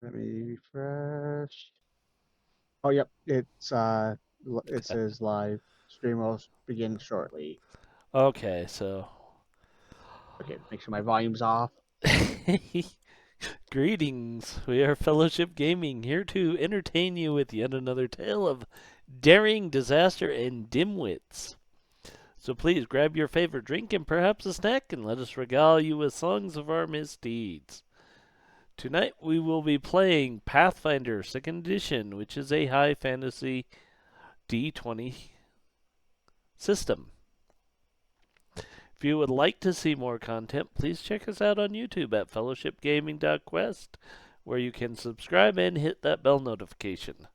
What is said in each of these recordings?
Let me refresh. Oh, yep. It says live stream will begin shortly. Okay, so Okay, make sure my volume's off. greetings. We are Fellowship Gaming, here to entertain you with yet another tale of daring, disaster, and dimwits. So please grab your favorite drink and perhaps a snack and let us regale you with songs of our misdeeds. Tonight we will be playing Pathfinder 2nd Edition, which is a high fantasy D20 system. If you would like to see more content, please check us out on YouTube at fellowshipgaming.quest, where you can subscribe and hit that bell notification.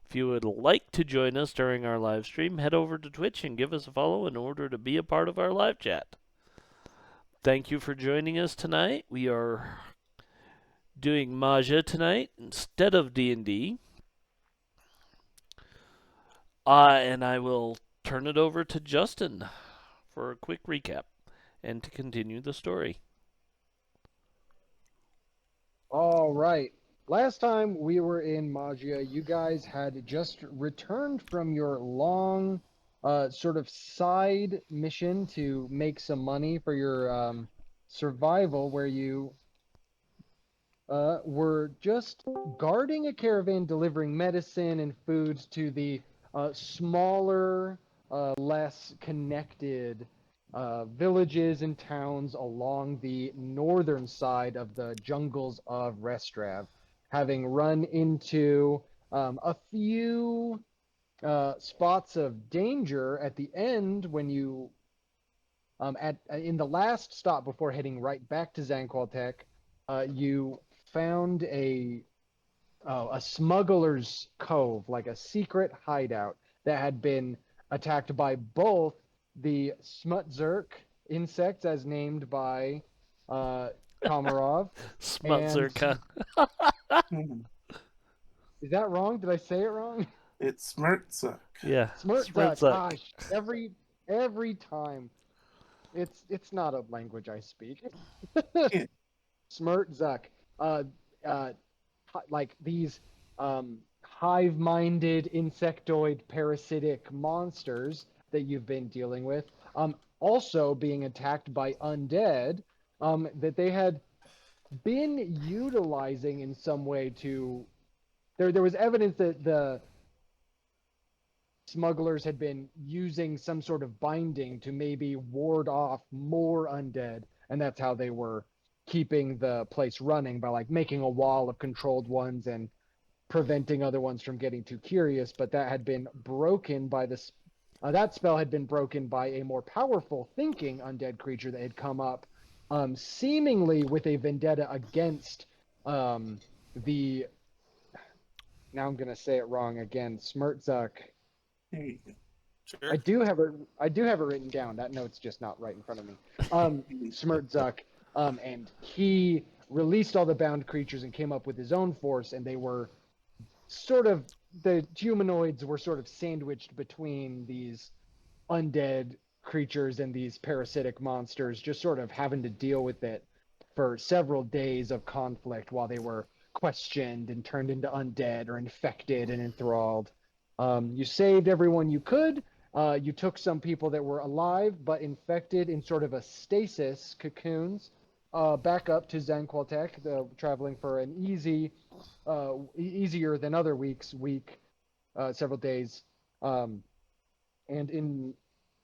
If you would like to join us during our live stream, head over to Twitch and give us a follow in order to be a part of our live chat. Thank you for joining us tonight. We are doing Majia tonight instead of D&D. And I will turn it over to Justin for a quick recap and to continue the story. All right. Last time we were in Majia, you guys had just returned from your long, sort of side mission to make some money for your survival, where you were just guarding a caravan delivering medicine and food to the smaller, less connected villages and towns along the northern side of the jungles of Restrav, having run into a few spots of danger at the end when you at in the last stop before heading right back to Zanqualtech, you found a smuggler's cove, like a secret hideout that had been attacked by both the Smutzerk insects, as named by uh, Komarov, and Smutzerka. Hmm. is that wrong? Did I say it wrong? It's Smirtza. Yeah, Smirtzuk. Smutzuk. Gosh, every time. It's not a language I speak. Yeah. Smirtzuk. Uh, uh, like these hive-minded insectoid parasitic monsters that you've been dealing with, also being attacked by undead, that they had been utilizing in some way to. There was evidence that the smugglers had been using some sort of binding to maybe ward off more undead, and that's how they were keeping the place running by like making a wall of controlled ones and preventing other ones from getting too curious. But that had been broken by this. That spell had been broken by a more powerful thinking undead creature that had come up, seemingly with a vendetta against the. Now I'm gonna say it wrong again. Smirtzuk. There you go. I Sure. do have it. I do have it written down. That note's just not right in front of me. Smirtzuk, and he released all the bound creatures and came up with his own force, and they were sort of the humanoids were sort of sandwiched between these undead creatures and these parasitic monsters, just sort of having to deal with it for several days of conflict while they were questioned and turned into undead or infected and enthralled. You saved everyone you could. You took some people that were alive but infected in sort of a stasis cocoons back up to Zanqualtech, traveling for an easier than other week, several days, and in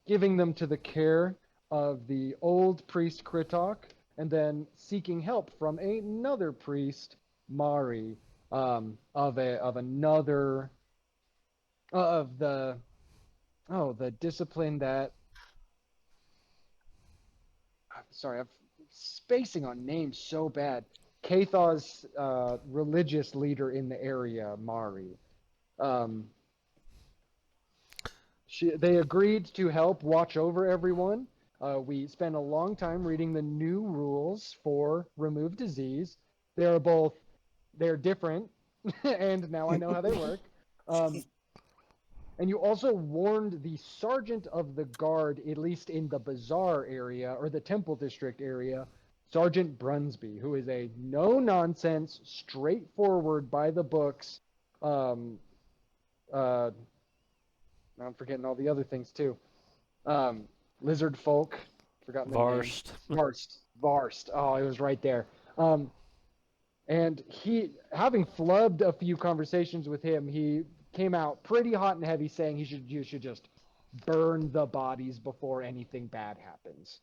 giving them to the care of the old priest Kritok, and then seeking help from another priest, Mari, of another of the discipline that. I'm sorry, I'm spacing on names so bad. Kathar's religious leader in the area, Mari. Um, they agreed to help watch over everyone. We spent a long time reading the new rules for remove disease. They're both they're different, and now I know how they work. Um, and you also warned the sergeant of the guard, at least in the bazaar area or the temple district area, Sergeant Brunsby, who is a no-nonsense, straightforward, by the books. Uh, I'm forgetting all the other things too. Lizard folk, forgotten the name. Varst. Varst. Oh, it was right there. And he, having flubbed a few conversations with him, he came out pretty hot and heavy, saying you should just burn the bodies before anything bad happens.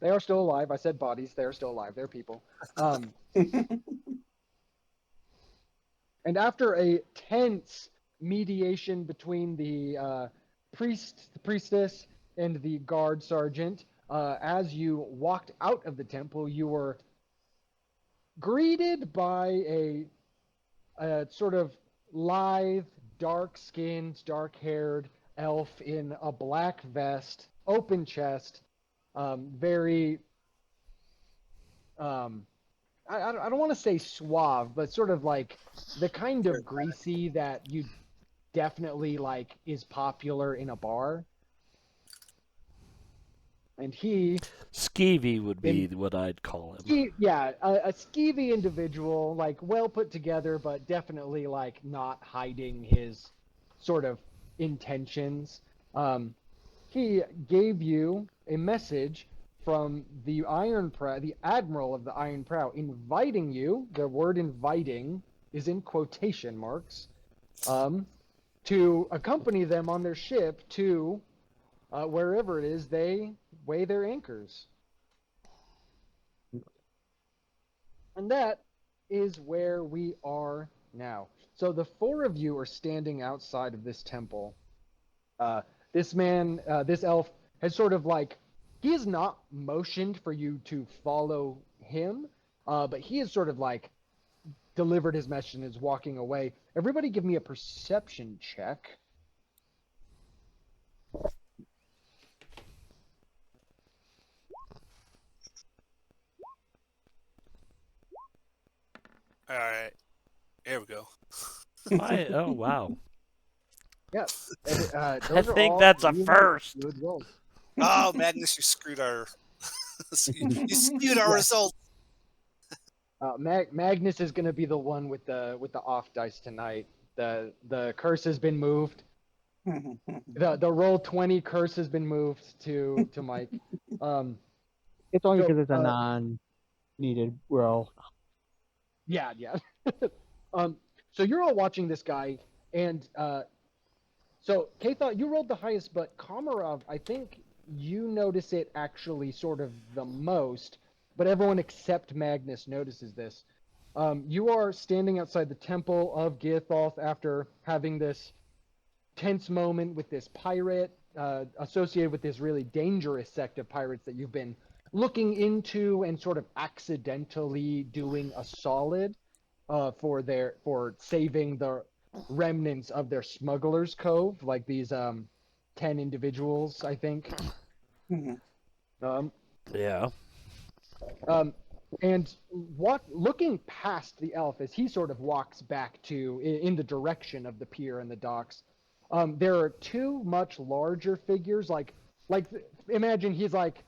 They are still alive. I said bodies. They are still alive. They're people. And after a tense mediation between the priestess, and the guard sergeant, as you walked out of the temple, you were greeted by a sort of lithe, dark-skinned, dark-haired elf in a black vest, open chest, very I don't want to say suave, but sort of like the kind of greasy that you definitely like is popular in a bar. And he, Skeevy would be what I'd call him. a skeevy individual, like well put together, but definitely like not hiding his sort of intentions. He gave you a message from the Iron Prow, the Admiral of the Iron Prow, inviting you. The word "inviting" is in quotation marks. To accompany them on their ship to wherever it is they weigh their anchors. And that is where we are now. So the four of you are standing outside of this temple. This man, this elf, has sort of like, he has not motioned for you to follow him, but he has sort of like delivered his message and is walking away. Everybody give me a perception check. All right, here we go. Oh, wow. Yeah. I Those are think all that's a really first. good rolls. Oh, Magnus, you screwed our. you skewed our results. Magnus is going to be the one with the off dice tonight. The curse has been moved. The roll 20 curse has been moved to Mike. It's only So, because it's a non-needed roll. Yeah. So you're all watching this guy, and so Kathot, you rolled the highest, but Komarov, I think you notice it actually sort of the most, but everyone except Magnus notices this. You are standing outside the temple of Geathoth after having this tense moment with this pirate associated with this really dangerous sect of pirates that you've been looking into and sort of accidentally doing a solid for saving the remnants of their smugglers cove, like these 10 individuals, I think. Yeah. And looking past the elf as he sort of walks back in the direction of the pier and the docks, there are two much larger figures. Like imagine he's like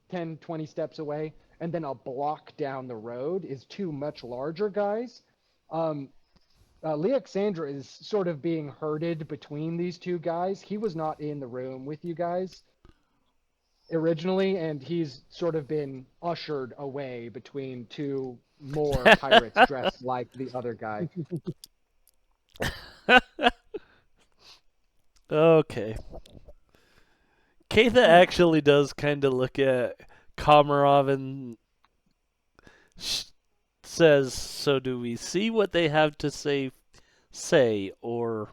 10, 20 steps away, and then a block down the road is two much larger guys. Leoxandra is sort of being herded between these two guys. He was not in the room with you guys originally, and he's sort of been ushered away between two more pirates dressed like the other guy. Okay. Katha actually does kind of look at Komarov and says, "So do we see what they have to say, or?"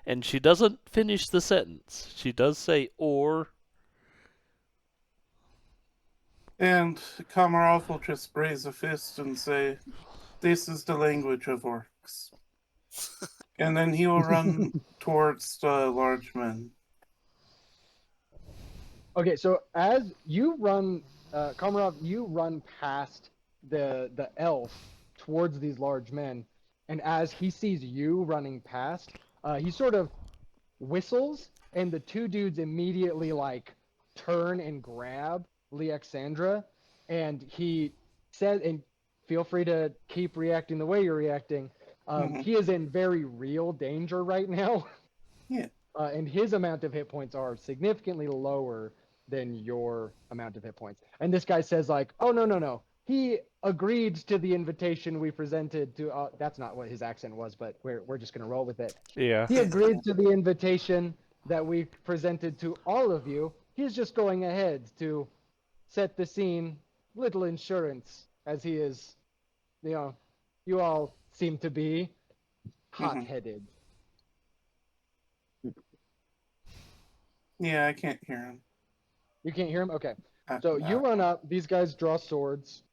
And she doesn't finish the sentence. She does say, "or." And Komarov will just raise a fist and say, "This is the language of orcs." And then he will run towards the large men. Okay, so as you run, Komarov, you run past the elf towards these large men, and as he sees you running past, he sort of whistles, and the two dudes immediately like turn and grab Leoxandra, and he said, and feel free to keep reacting the way you're reacting. He is in very real danger right now. Yeah. And his amount of hit points are significantly lower than your amount of hit points. And this guy says like, "Oh no. He agreed to the invitation we presented to." That's not what his accent was, but we're just gonna roll with it. Yeah. He agreed to the invitation that we presented to all of you. He's just going ahead to set the scene. Little insurance, as he is, you all seem to be hot-headed. Yeah, I can't hear him. You can't hear him? Okay. So you run up. These guys draw swords.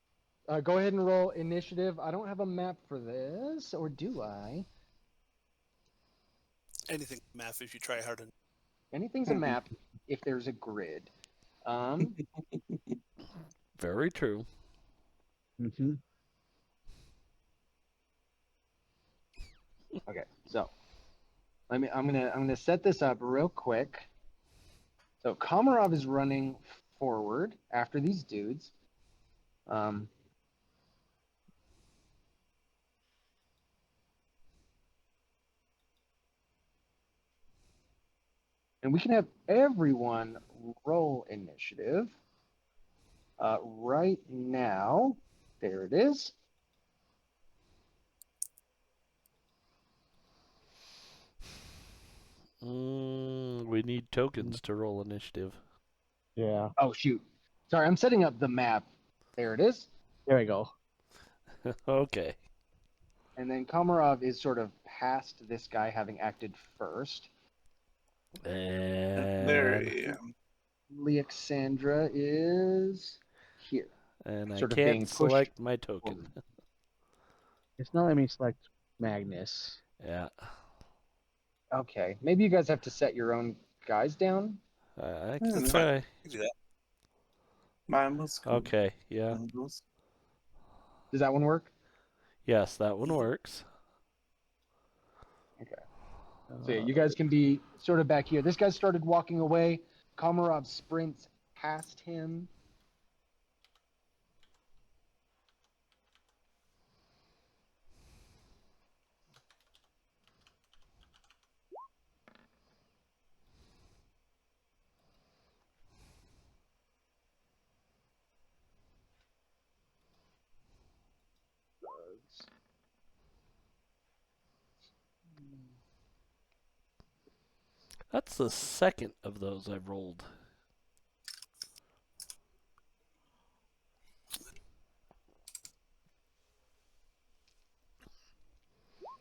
Go ahead and roll initiative. I don't have a map for this, or do I? Anything math if you try hard enough. Anything's a map if there's a grid. Very true. Mm-hmm. Okay. So I'm gonna set this up real quick. So Komarov is running forward after these dudes. And we can have everyone roll initiative. Right now, there it is. We need tokens to roll initiative. Yeah. Oh shoot! Sorry, I'm setting up the map. There it is. There we go. Okay. And then Komarov is sort of past this guy having acted first. There And, I am. Leoxandra is here. and I Sort of being can't pushed select my token. forward. It's not letting me select Magnus. Yeah. Okay, maybe you guys have to set your own guys down. I That's can fine. try. You can do that. Mine was cool. Okay. Yeah. Mine was- Does that one work? Yes, that one works. Okay. So yeah, you guys can be sort of back here. This guy started walking away. Komarov sprints past him. That's the second of those I've rolled.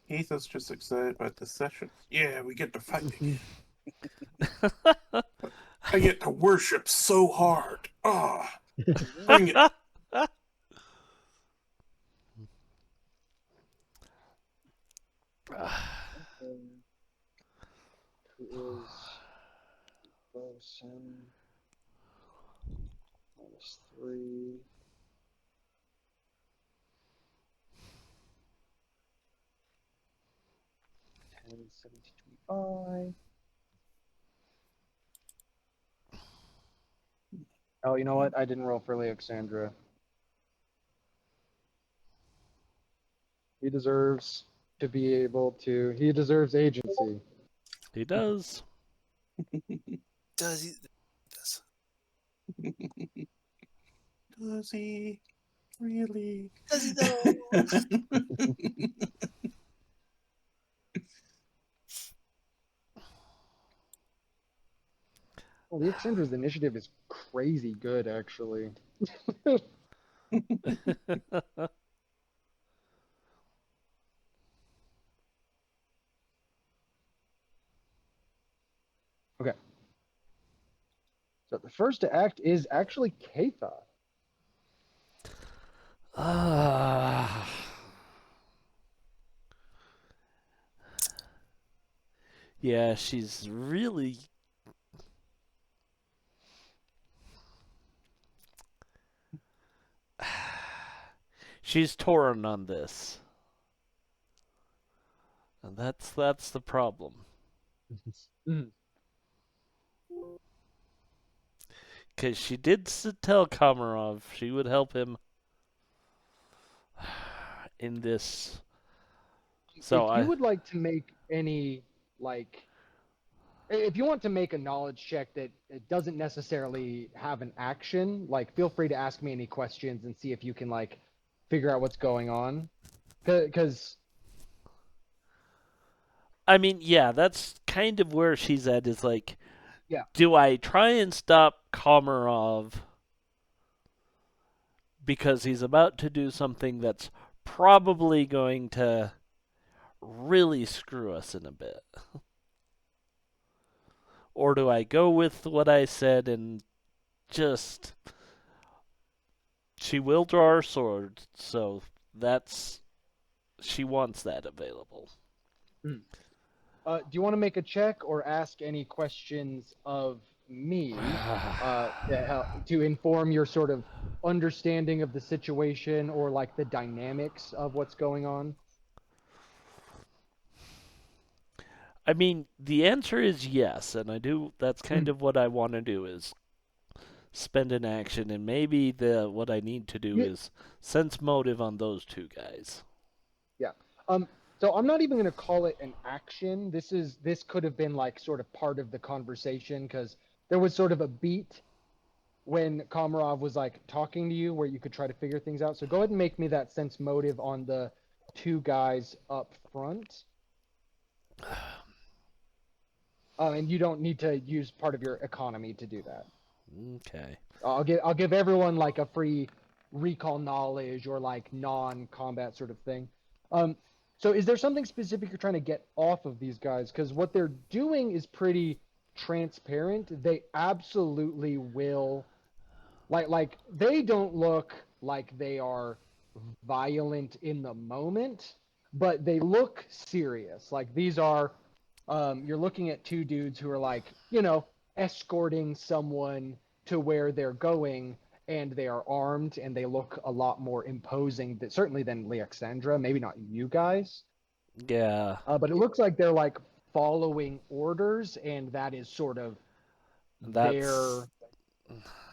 Ethan's just excited about this session. Yeah, we get to fight again. I get to worship so hard. Ah, bring it. Who is Wilson? -3. And 1725. Oh, you know what? I didn't roll for Leoxandra. He deserves to be able to. He deserves agency. He does. Does he? Does. Does he really? Does he though? Well, Leoxandra's initiative is crazy good, actually. Okay. So the first to act is actually Katha. Yeah, she's really. She's torn on this. And that's the problem. Mhm. Because she did tell Komarov she would help him in this. So If you I. would like to make any like if you want to make a knowledge check that it doesn't necessarily have an action, like feel free to ask me any questions and see if you can like figure out what's going on. Because I mean, yeah, that's kind of where she's at. Is like, yeah, do I try and stop Komarov because he's about to do something that's probably going to really screw us in a bit? Or do I go with what I said and just. She will draw her sword, so that's. She wants that available. do you want to make a check or ask any questions of me to inform your sort of understanding of the situation or like the dynamics of what's going on? I mean, the answer is yes, and I do. That's kind Mm. of what I want to do is spend an action, and maybe the what I need to do Yeah. is sense motive on those two guys. Yeah. So I'm not even going to call it an action. This could have been like sort of part of the conversation because there was sort of a beat when Komarov was like talking to you where you could try to figure things out. So go ahead and make me that sense motive on the two guys up front. And you don't need to use part of your economy to do that. Okay. I'll give everyone like a free recall knowledge or like non-combat sort of thing. So is there something specific you're trying to get off of these guys? Because what they're doing is pretty transparent. They absolutely will like they don't look like they are violent in the moment, but they look serious. Like these are you're looking at two dudes who are like, escorting someone to where they're going, and they are armed and they look a lot more imposing certainly than Leoxandra, maybe not you guys. Yeah. But it looks like they're like following orders, and that is sort of That's. their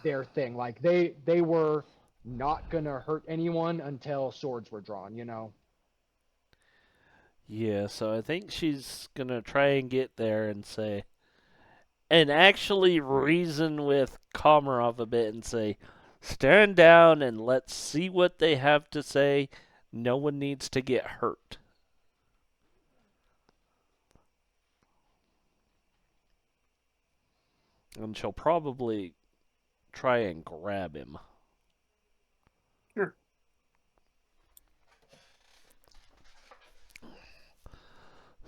their thing. Like they were not gonna hurt anyone until swords were drawn. Yeah, so I think she's gonna try and get there and say. And actually reason with Komarov a bit and say, stand down and let's see what they have to say. No one needs to get hurt. And she'll probably try and grab him. Sure.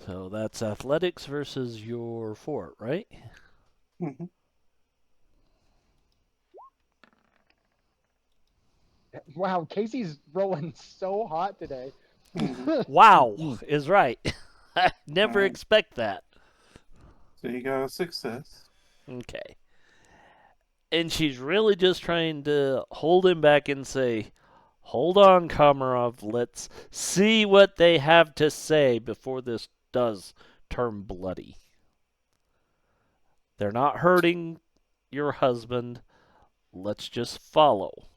So that's athletics versus your fort, right? Hmm. Wow, Casey's rolling so hot today. Hmm. Wow is right. I never Alright. expect that. So you got a success. Okay. And she's really just trying to hold him back and say, hold on, Komarov. Let's see what they have to say before this does turn bloody. They're not hurting your husband. Let's just follow.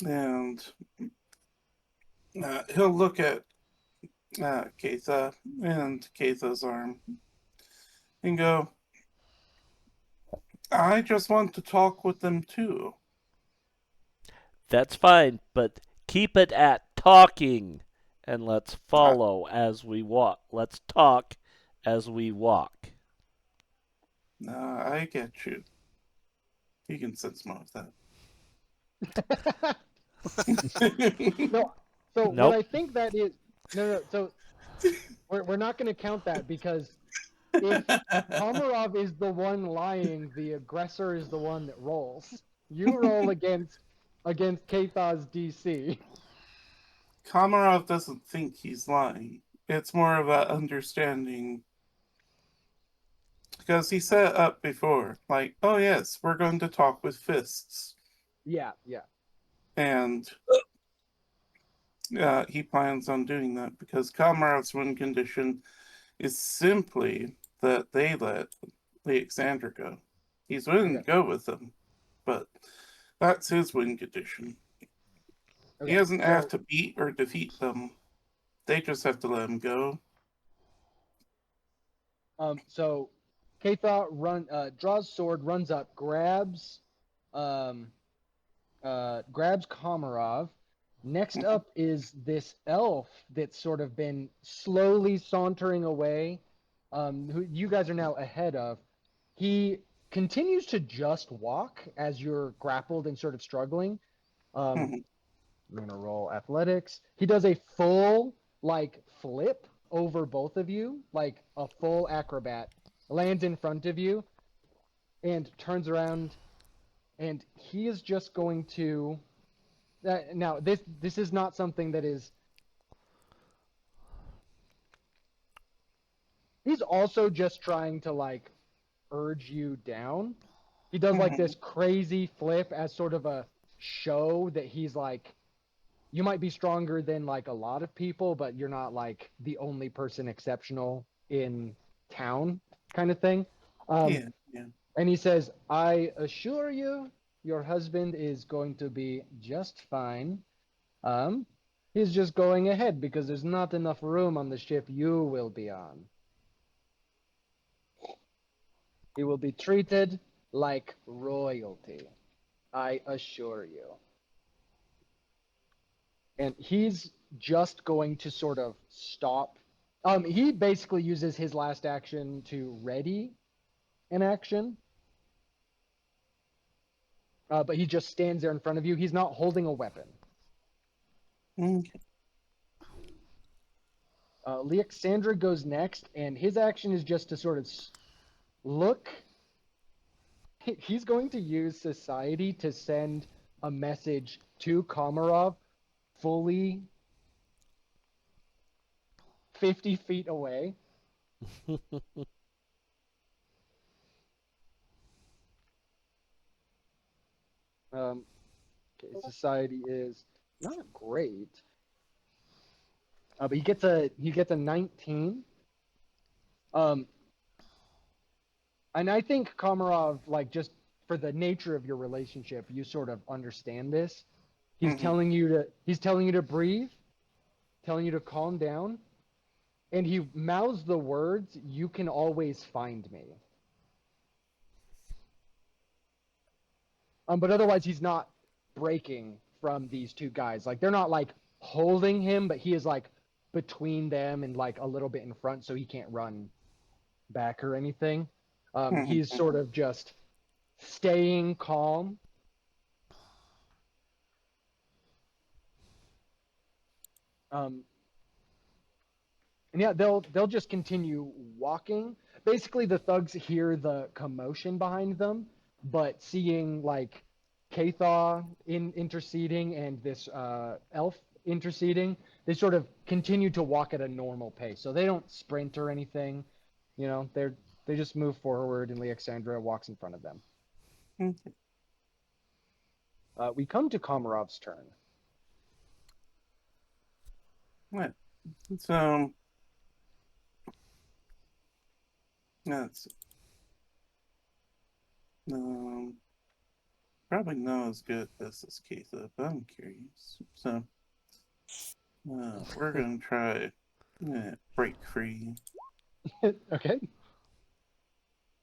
And he'll look at Keitha and Keitha's arm and go, I just want to talk with them too. That's fine, but keep it at talking. And let's follow as we walk. Let's talk as we walk. I get you. You can sense more of that. No, so what Nope. I think that is no. So we're not going to count that because if Komarov is the one lying, the aggressor is the one that rolls. You roll against Kathar's DC. Komarov doesn't think he's lying. It's more of a understanding. Because he set it up before, like, oh yes, we're going to talk with fists. Yeah, yeah. And he plans on doing that because Komarov's one condition is simply that they let Alexander go. He's willing to go with them, but that's his win condition. He Okay, doesn't so have to beat or defeat them. They just have to let him go. so Katha draws sword, runs up, grabs Komarov. Next up is this elf that's sort of been slowly sauntering away, who you guys are now ahead of. He continues to just walk as you're grappled and sort of struggling. Um, I'm gonna roll athletics. He does a full like flip over both of you, like a full acrobat, lands in front of you, and turns around, and he is just going to. Now this is not something that is. He's also just trying to like urge you down. He does like this crazy flip as sort of a show that he's like, you might be stronger than like a lot of people, but you're not like the only person exceptional in town, kind of thing. Yeah. And he says, I assure you, your husband is going to be just fine. Um, he's just going ahead because there's not enough room on the ship you will be on. He will be treated like royalty, I assure you. And he's just going to sort of stop. He basically uses his last action to ready an action. But he just stands there in front of you. He's not holding a weapon. Okay. Alexandra goes next, and his action is just to sort of look. He's going to use society to send a message to Komarov fully 50 feet away. Okay, society is not great. But he gets a 19. And I think Komarov, like, just for the nature of your relationship, you sort of understand this. He's telling you to breathe, telling you to calm down, and he mouths the words, "You can always find me." But otherwise, he's not breaking from these two guys. Like, they're not like holding him, but he is like between them and like a little bit in front, so he can't run back or anything. He's sort of just staying calm. And yeah, they'll just continue walking. Basically, the thugs hear the commotion behind them, but seeing like Katha interceding and this elf interceding, they sort of continue to walk at a normal pace. So they don't sprint or anything. You know, they just move forward, and Alexandra walks in front of them. We come to Komarov's turn. Right. So that's probably not as good as this case, but I'm curious. So we're gonna try break free. Okay.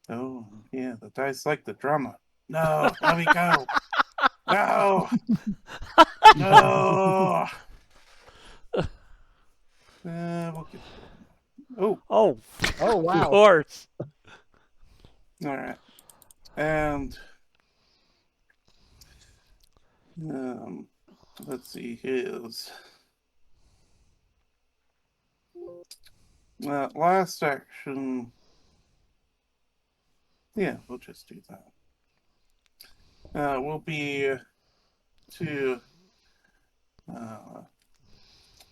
Oh yeah, the dice like the drama. No, let me go. No, no. We'll get. Oh, Oh, Oh of wow. course. all right. And let's see his last action. Yeah, we'll just do that. Will be to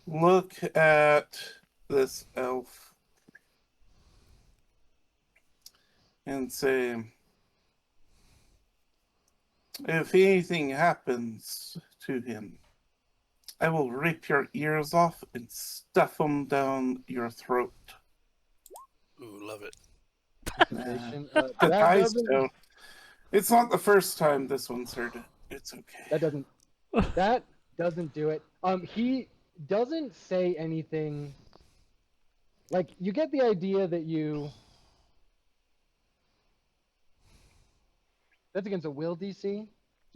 look at this elf and say, if anything happens to him, I will rip your ears off and stuff them down your throat. love it. Dissipation. The That dice doesn't. don't. It's not the first time this one's heard it. It's okay. That doesn't. That doesn't do it. He doesn't say anything. Like you get the idea that you. That's against a will DC.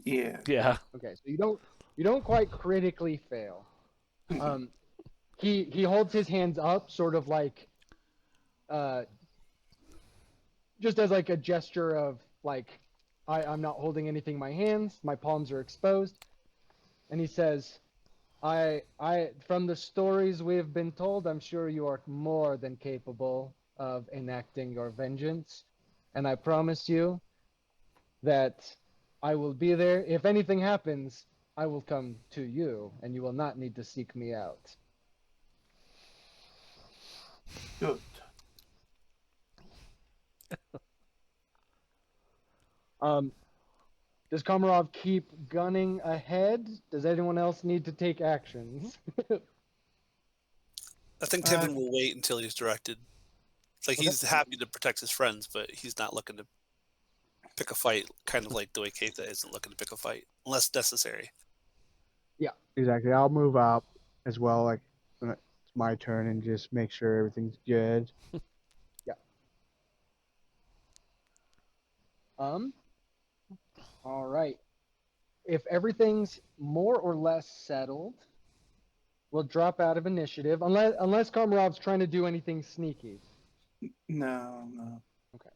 Yeah. Yeah. Okay, so you don't quite critically fail. He holds his hands up, sort of like, just as like a gesture of like, I'm not holding anything in my hands. My palms are exposed, and he says, I from the stories we have been told, I'm sure you are more than capable of enacting your vengeance, and I promise you that I will be there. If anything happens, I will come to you, and you will not need to seek me out. Good. Does Komarov keep gunning ahead? Does anyone else need to take actions? I think Tevin will wait until he's directed. It's like Okay. he's happy to protect his friends, but he's not looking to pick a fight, kind of like the way Keita isn't looking to pick a fight, unless necessary. Exactly. I'll move up as well, like when it's my turn, and just make sure everything's good. All right. If everything's more or less settled, we'll drop out of initiative, unless Komarov's trying to do anything sneaky. No, no. Okay.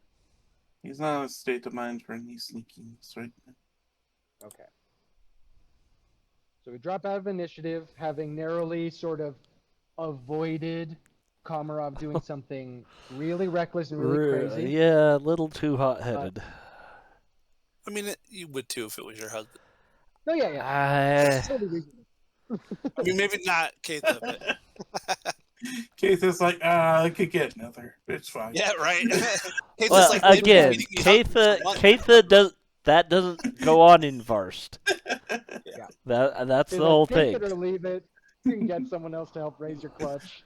He's not in a state of mind for any sneakiness right now. Okay. So we drop out of initiative, having narrowly sort of avoided Komarov doing something really reckless and really crazy. Yeah, a little too hot-headed. I mean, you would too if it was your husband. No, yeah. Totally reasonable. I mean, maybe not Keita, but Keita's like, I could get another. It's fine. yeah, right. Keita's Well, like, maybe again, beating me up for a month. Keitha doesn't go on in Varst. Yeah. That's He's the whole like, take thing. it or leave it. You can get someone else to help raise your clutch.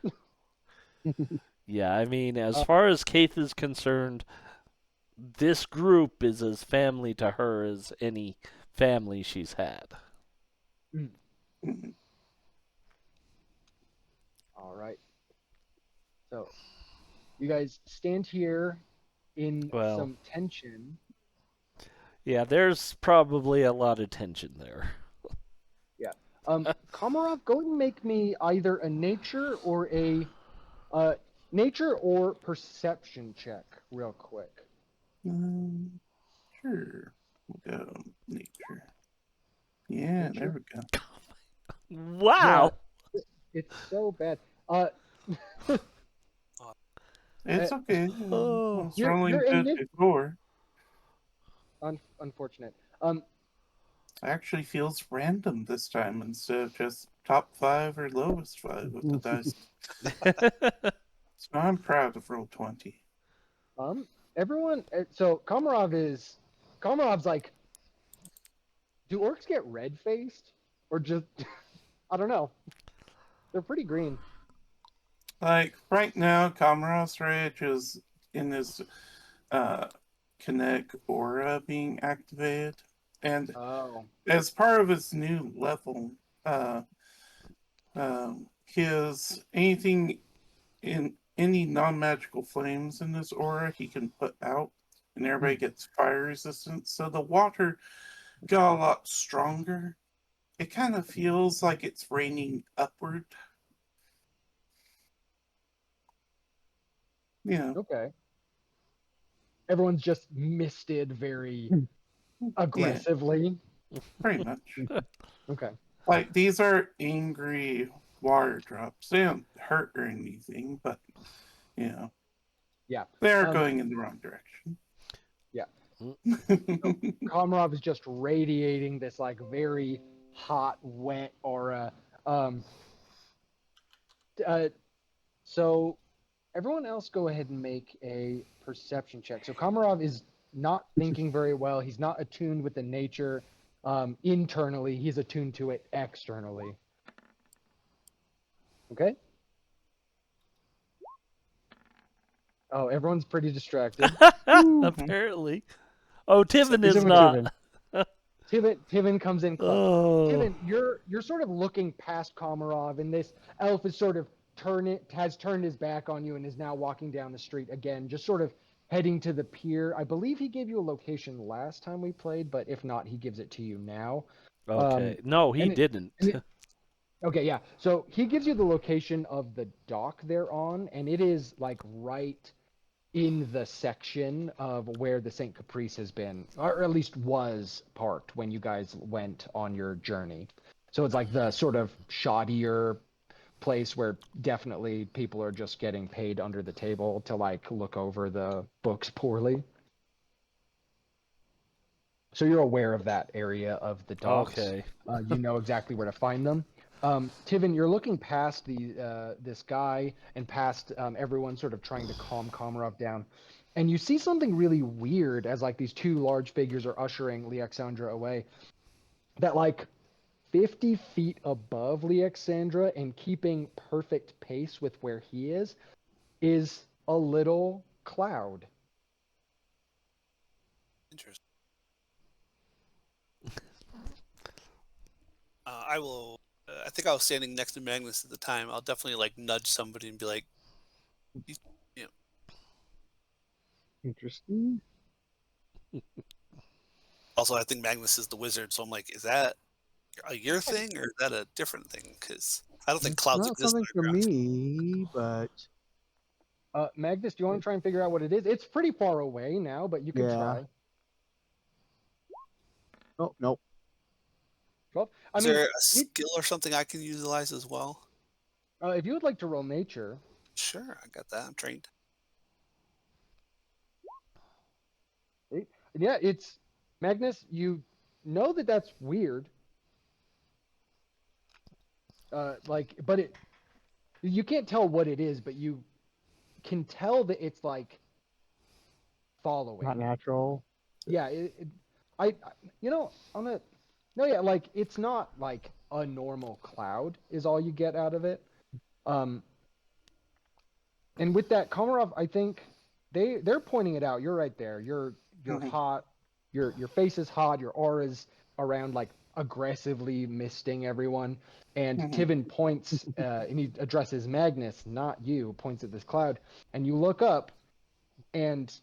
Yeah, I mean, as far as Keitha's concerned, this group is as family to her as any family she's had. All right. So, you guys stand here in Well. some tension. Yeah, there's probably a lot of tension there. Komarov, go ahead and make me either a nature or perception check, real quick. Sure. We'll go nature. Yeah, Nature? there we go. Wow. Yeah, it's so bad. It's okay. Oh. It's rolling you're in good it. before. Unfortunate. Actually feels random this time instead of just top 5 or lowest 5 of the dice. So I'm proud of roll 20. Everyone. So Komarov's like, do orcs get red faced or just? I don't know. They're pretty green. Like right now, Komarov's Rage is in his kinetic aura being activated, and as part of his new level, his anything in any non-magical flames in his aura he can put out, and everybody gets fire resistance. So the water got a lot stronger. It kind of feels like it's raining upward. Yeah. Okay. Everyone's just misted very aggressively. Pretty much. Okay. Like, these are angry water drops. They don't hurt or anything, but, you know. Yeah. They're going in the wrong direction. Yeah. Komarov is just radiating this, like, very hot, wet aura. So, everyone else go ahead and make a perception check. So, Komarov is not thinking very well. He's not attuned with the nature internally. He's attuned to it externally. Okay? Oh, everyone's pretty distracted. Apparently. Oh, Tivin Is is it with not. Tivin comes in clutch. Oh. Tivin, you're sort of looking past Komarov, and this elf is sort of has turned his back on you and is now walking down the street again, just sort of heading to the pier. I believe he gave you a location last time we played, but if not, he gives it to you now. Okay. No, he and it, didn't. and it, okay, yeah. So he gives you the location of the dock they're on, and it is like right in the section of where the St. Caprice has been, or at least was parked when you guys went on your journey. So it's like the sort of shoddier place where definitely people are just getting paid under the table to like look over the books poorly. So you're aware of that area of the docks. Okay. You know exactly where to find them. Tivin, you're looking past this guy and past everyone sort of trying to calm Komarov down, and you see something really weird as like these two large figures are ushering Leoxandra away. That like 50 feet above Leoxandra and keeping perfect pace with where he is a little cloud. Interesting. I will. I think I was standing next to Magnus at the time. I'll definitely like nudge somebody and be like, you, you know, Interesting. also I think Magnus is the wizard, so I'm like, is that your thing or is that a different thing? Because I don't think It's clouds not exist something for underground. me, but Magnus, do you want to try and figure out what it is? It's pretty far away now, but you can yeah. try. Oh, nope. Well, I Is mean, there a skill or something I can utilize as well? if you would like to roll nature, Sure, I got that. I'm trained. yeah, it's Magnus. You know that that's weird. But you can't tell what it is, but you can tell that it's like following. Not natural. Yeah, I, you know, no, yeah, like it's not like a normal cloud is all you get out of it. Um, and with that Komarov, I think they're pointing it out. You're right there. You're hot. Your face is hot. Your aura's around like aggressively misting everyone. And Tivin points and he addresses Magnus, not you. Points at this cloud, and you look up, and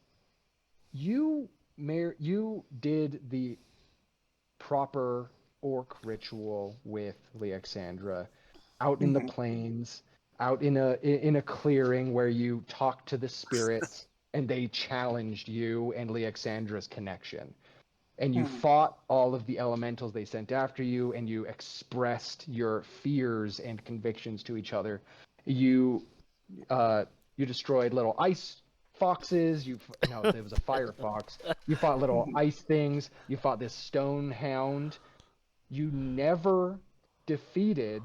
you did the proper orc ritual with Leoxandra out in the plains, out in a clearing where you talked to the spirits and they challenged you and Leoxandra's connection. And you fought all of the elementals they sent after you, and you expressed your fears and convictions to each other. You you destroyed little ice foxes. No, it was a fire fox. You fought little ice things. You fought this stone hound. You never defeated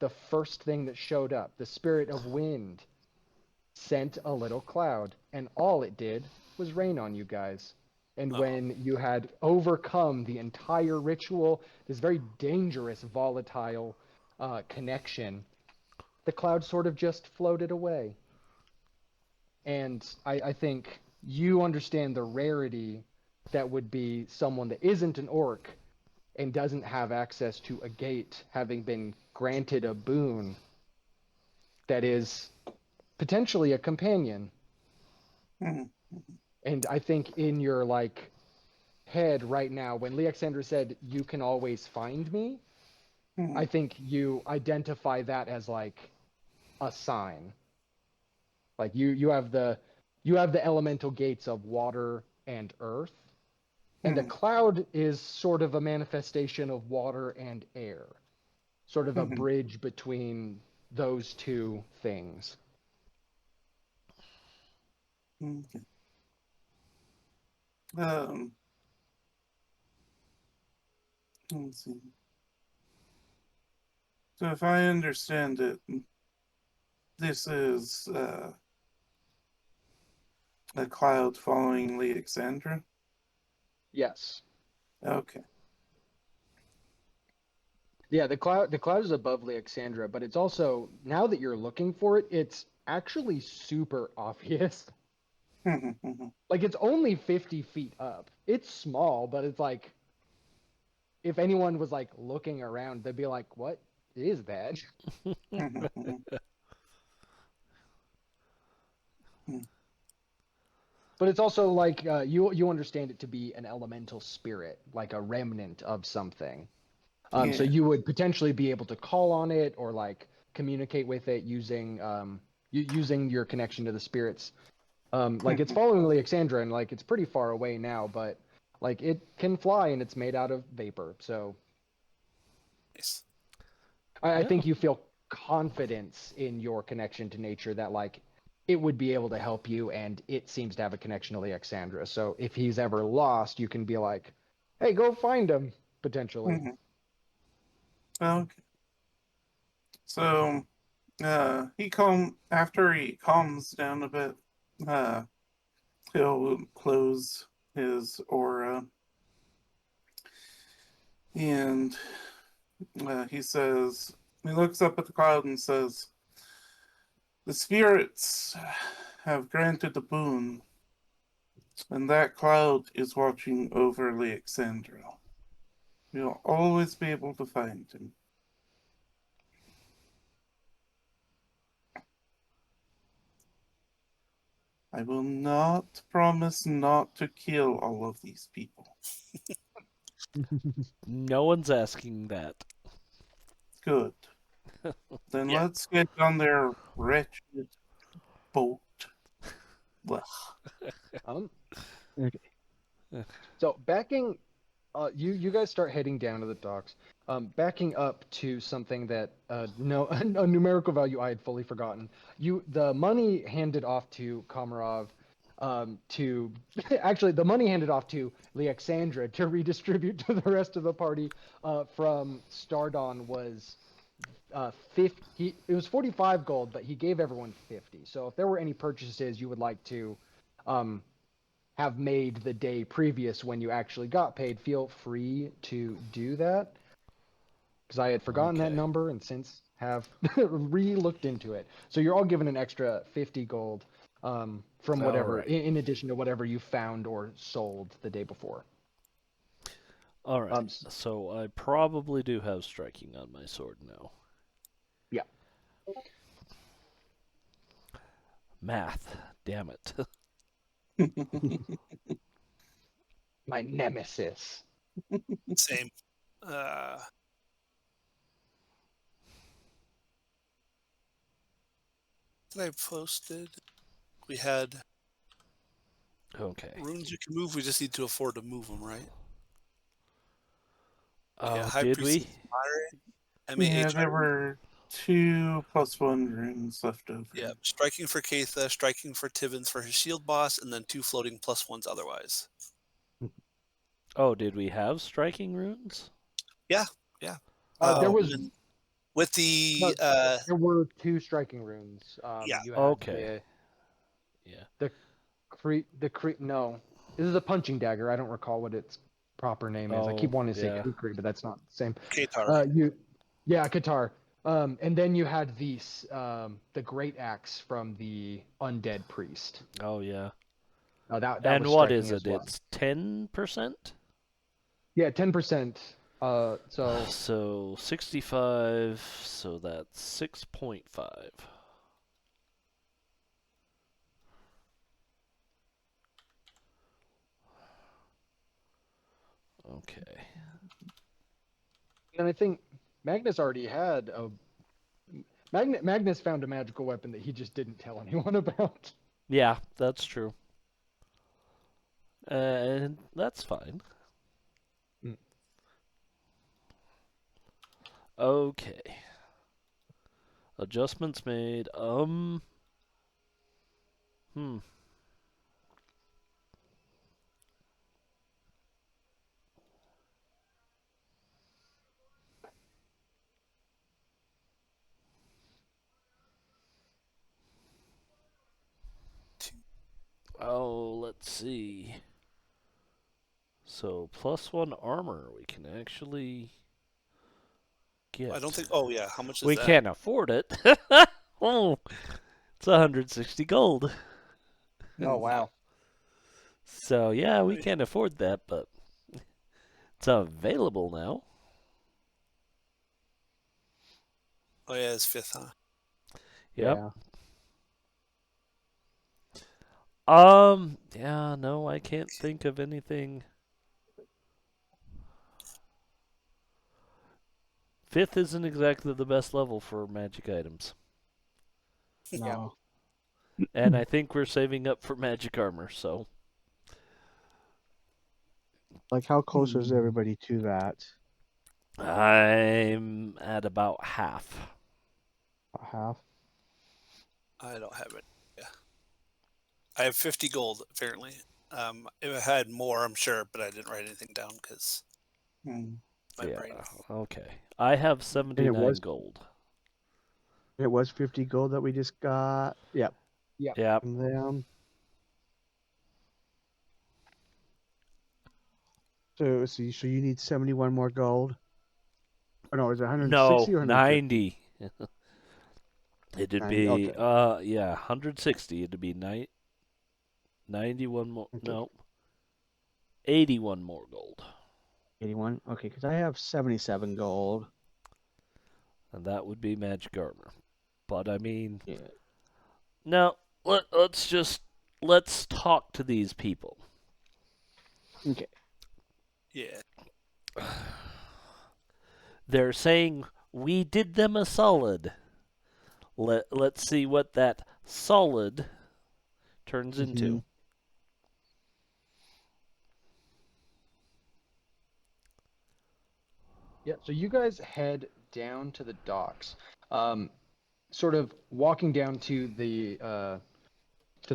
the first thing that showed up. The spirit of wind sent a little cloud, and all it did was rain on you guys. And when you had overcome the entire ritual, this very dangerous, volatile connection, the cloud sort of just floated away. And I think you understand the rarity that would be someone that isn't an orc and doesn't have access to a gate, having been granted a boon that is potentially a companion. And I think in your like head right now, when Leoxandra said you can always find me, I think you identify that as like a sign. Like you have the elemental gates of water and earth, and a cloud is sort of a manifestation of water and air, sort of a bridge between those two things. Let's see. So if I understand it, this is a cloud following Leoxandra. Yes. Okay. Yeah, the cloud is above Leoxandra, but it's also, now that you're looking for it, it's actually super obvious. Mhm. Like, it's only 50 feet up. It's small, but it's like, if anyone was like looking around, they'd be like, "What is that?" But it's also like you understand it to be an elemental spirit, like a remnant of something. So Yeah. you would potentially be able to call on it or like communicate with it using using your connection to the spirits. Like it's following Alexandra, and like it's pretty far away now, but like it can fly and it's made out of vapor. So Nice. I Yeah. think you feel confidence in your connection to nature that like it would be able to help you, and it seems to have a connection to Alexandra. So if he's ever lost, you can be like, "Hey, go find him." Potentially. Okay. So, after he calms down a bit, uh, he'll close his aura, and he looks up at the cloud and says, "The spirits have granted a boon, and that cloud is watching over Alexandra. We'll always be able to find him." I will not promise not to kill all of these people. No one's asking that. Good. Then Yeah. let's get on their wretched boat. Blech. Um, Okay. so backing, you guys start heading down to the docks. Backing up to something that no a numerical value I had fully forgotten. The money handed off to Komarov, to actually the money handed off to Alexandra to redistribute to the rest of the party from Stardon was 50. It was 45 gold, but he gave everyone 50. So if there were any purchases you would like to um, have made the day previous when you actually got paid, feel free to do that. Because I had forgotten that Okay. number and since have re-looked into it. So you're all given an extra 50 gold from All whatever, right. in addition to whatever you found or sold the day before. All right. Um, So I probably do have striking on my sword now. yeah. Math. Damn it. My nemesis. Same. Uh, I posted. We had Okay. runes you can move. We just need to afford to move them, right? Yeah, Oh, High did Priest we? Inspiring, Yeah, MAHI there rune. were 2+1 runes left Yeah, over. striking for Katha, striking for Tivins for his shield boss, and then 2 floating +1s otherwise. Oh, did we have striking runes? Yeah, yeah. There Oh, And was then with the no, there were two striking runes. yeah, You had okay. Yeah. no. This is a punching dagger. I don't recall what its proper name is. I keep Oh, wanting to say yeah. kukri, but that's not the same. Katar. Yeah, Qatar. And then you had the great axe from the undead priest. Oh, yeah. That And was what striking is as it? well. It's 10%? Yeah, 10%. So So 65, so that's 6.5. Okay. and I think Magnus already had a Magnus found a magical weapon that he just didn't tell anyone about. Yeah, that's true. And that's fine. Mm. Okay. Adjustments made. Hmm. Oh, let's see. So +1 armor we can actually get. I don't think. Oh yeah, how much is We that? can't afford it. Oh, It's 160 gold. Oh wow. So yeah, we can't afford that, but it's available now. Oh yeah, it's 5th, huh? Yep. Yeah. Yeah, no, I can't think of anything. 5th isn't exactly the best level for magic items. Yeah. No. And I think we're saving up for magic armor, so. Like, how close is everybody to that? I'm at about half. A half? I don't have it. Yeah, I have 50 gold apparently. If I had more, I'm sure, but I didn't write anything down because Hmm. my Yeah, brain. okay. I have And 79 gold. it was 50 gold that we just got. Yep. Yep. From them. So you need 71 more gold. Or no, is it 160 No, or 150? 90. It'd 90. be, Okay. yeah, 160. It'd be 91 more. Okay. No, 81 more gold. 81. Okay, because I have 77 gold. And that would be magic armor. But I mean, Yeah. now let's talk to these people. Okay. Yeah, They're saying we did them a solid. Let's see what that solid turns Mm-hmm. into. Yeah. So you guys head down to the docks. Sort of walking down to the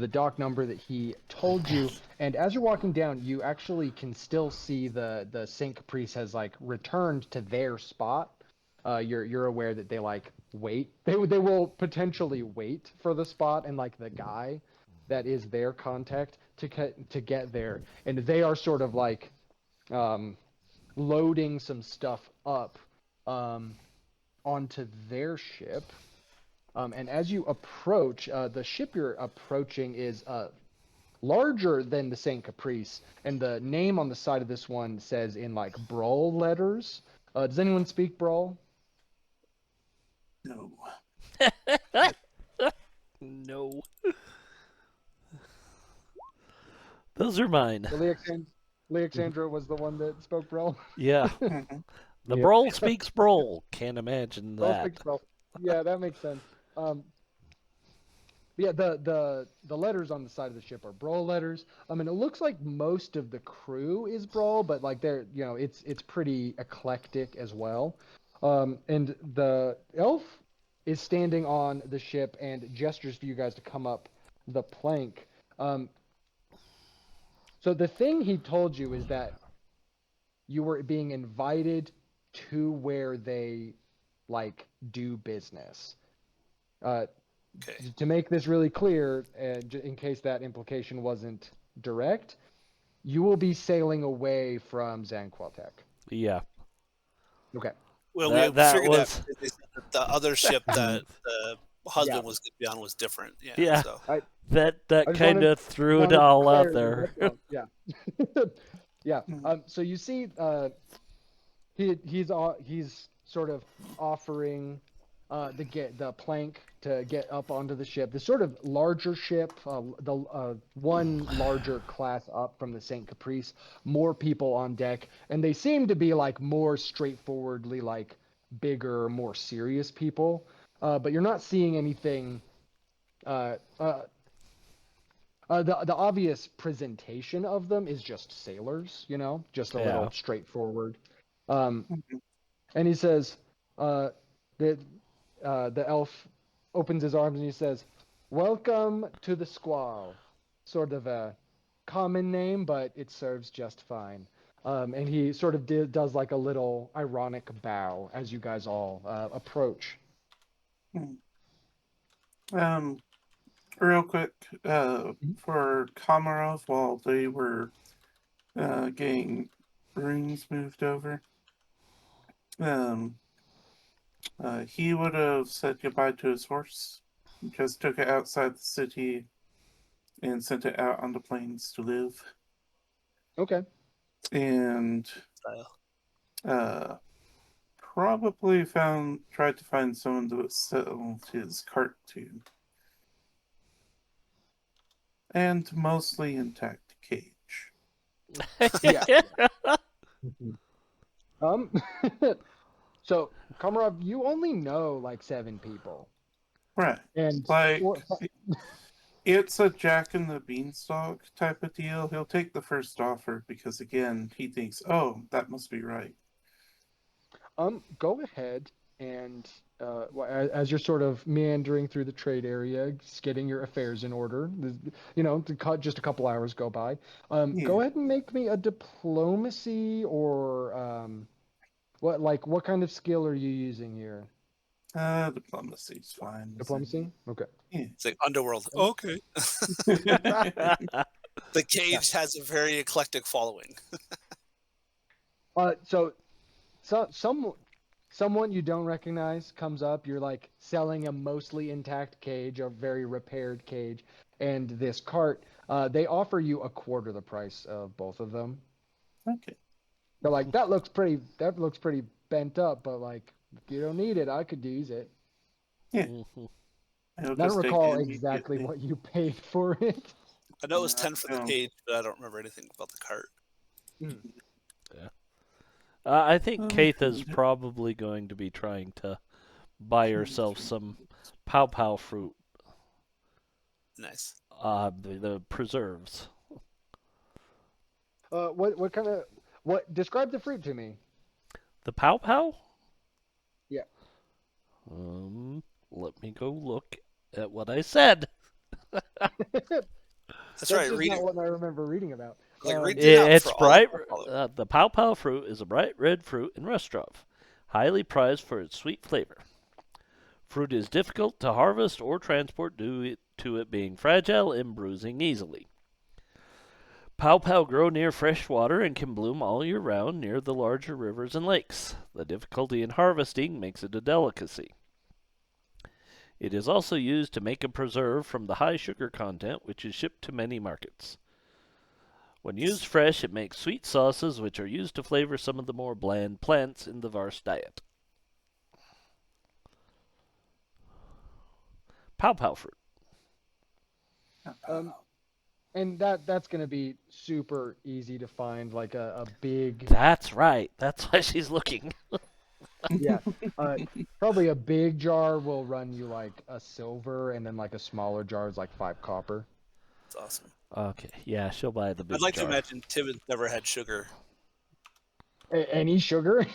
dock number that he told you. And as you're walking down, you actually can still see the Saint Caprice has like returned to their spot. You're aware that they like wait. They will potentially wait for the spot and like the guy that is their contact to get there, and they are sort of like um, loading some stuff up um, onto their ship. And as you approach, the ship you're approaching is larger than the Saint Caprice, and the name on the side of this one says in like Brol letters. Does anyone speak Brol? No. No, those are mine. So Leoxandra was the one that spoke Brol. Yeah, Mhm. the Yep. Brol speaks Brol. Can't imagine Brol that. speaks Brol. Yeah, that makes sense. Yeah, the letters on the side of the ship are Brol letters. I mean, it looks like most of the crew is Brol, but like it's pretty eclectic as well. And the elf is standing on the ship and gestures for you guys to come up the plank. So the thing he told you is that you were being invited to where they like do business. Uh, okay. to make this really clear, in case that implication wasn't direct, you will be sailing away from Zanqualtech. Yeah, Okay. Well, we that figured that was because they said that the other ship that the Yeah. husband was going to be on was different. Yeah, yeah. so That I just kind of threw it wanted all out clarity. there. That's all. Yeah. Yeah. Mhm. So you see, he's sort of offering the plank to get up onto the ship. The sort of larger ship, the one larger class up from the Saint Caprice, more people on deck, and they seem to be like more straightforwardly like bigger, more serious people. But you're not seeing anything. Uh, uh, the obvious presentation of them is just sailors, just a Yeah. little straightforward. Um, Mhm. and he says, uh, that the elf opens his arms and he says, "Welcome to the Squall." Sort of a common name, but it serves just fine. And he sort of does like a little ironic bow as you guys all approach. Mhm. Real quick, Mhm. for Komarov, while they were getting rings moved over, um, he would have said goodbye to his horse. just took it outside the city and sent it out on the plains to live. Okay. And probably tried to find someone to sell his cart to. And mostly intact cage. Yeah. So Komarov, you only know like 7 people, Right. and Like, it's a Jack and the Beanstalk type of deal. He'll take the first offer because, again, he thinks, oh, that must be right. go ahead and as you're sort of meandering through the trade area, just getting your affairs in order, just a couple hours go by. Yeah. Go ahead and make me a diplomacy or what kind of skill are you using here? Diplomacy's fine. Diplomacy? Okay. Yeah. It's like Underworld. Okay. The caves has a very eclectic following. So someone you don't recognize comes up. You're like selling a mostly intact cage, a very repaired cage, and this cart. They offer you a quarter the price of both of them. Okay. They're like, that looks pretty bent up, but like, if you don't need it, I could use it. Yeah. I don't recall exactly what you paid for it. I know it was 10 for the cage, but I don't remember anything about the cart. Yeah. I think Kaith is probably going to be trying to buy herself some pow fruit. Nice. The preserves. What kind of describe the fruit to me? The pow? Yeah. Let me go look at what I said. That's right. Just Read not it. what I remember reading about. Read it out It's for all bright. the followers. The pow fruit is a bright red fruit in Restrov, highly prized for its sweet flavor. Fruit is difficult to harvest or transport due to it being fragile and bruising easily. Pow grow near fresh water and can bloom all year round near the larger rivers and lakes. The difficulty in harvesting makes it a delicacy. It is also used to make a preserve from the high sugar content, which is shipped to many markets. When used fresh, it makes sweet sauces, which are used to flavor some of the more bland plants in the Vars diet. Pow fruit. And that's gonna be super easy to find, like a big. That's right. That's why she's looking. Yeah. Probably a big jar will run you like a silver, and then like a smaller jar is like 5 copper. That's awesome. Okay, yeah, she'll buy the big I'd like jar. to imagine Tibbetts never had sugar. Any sugar?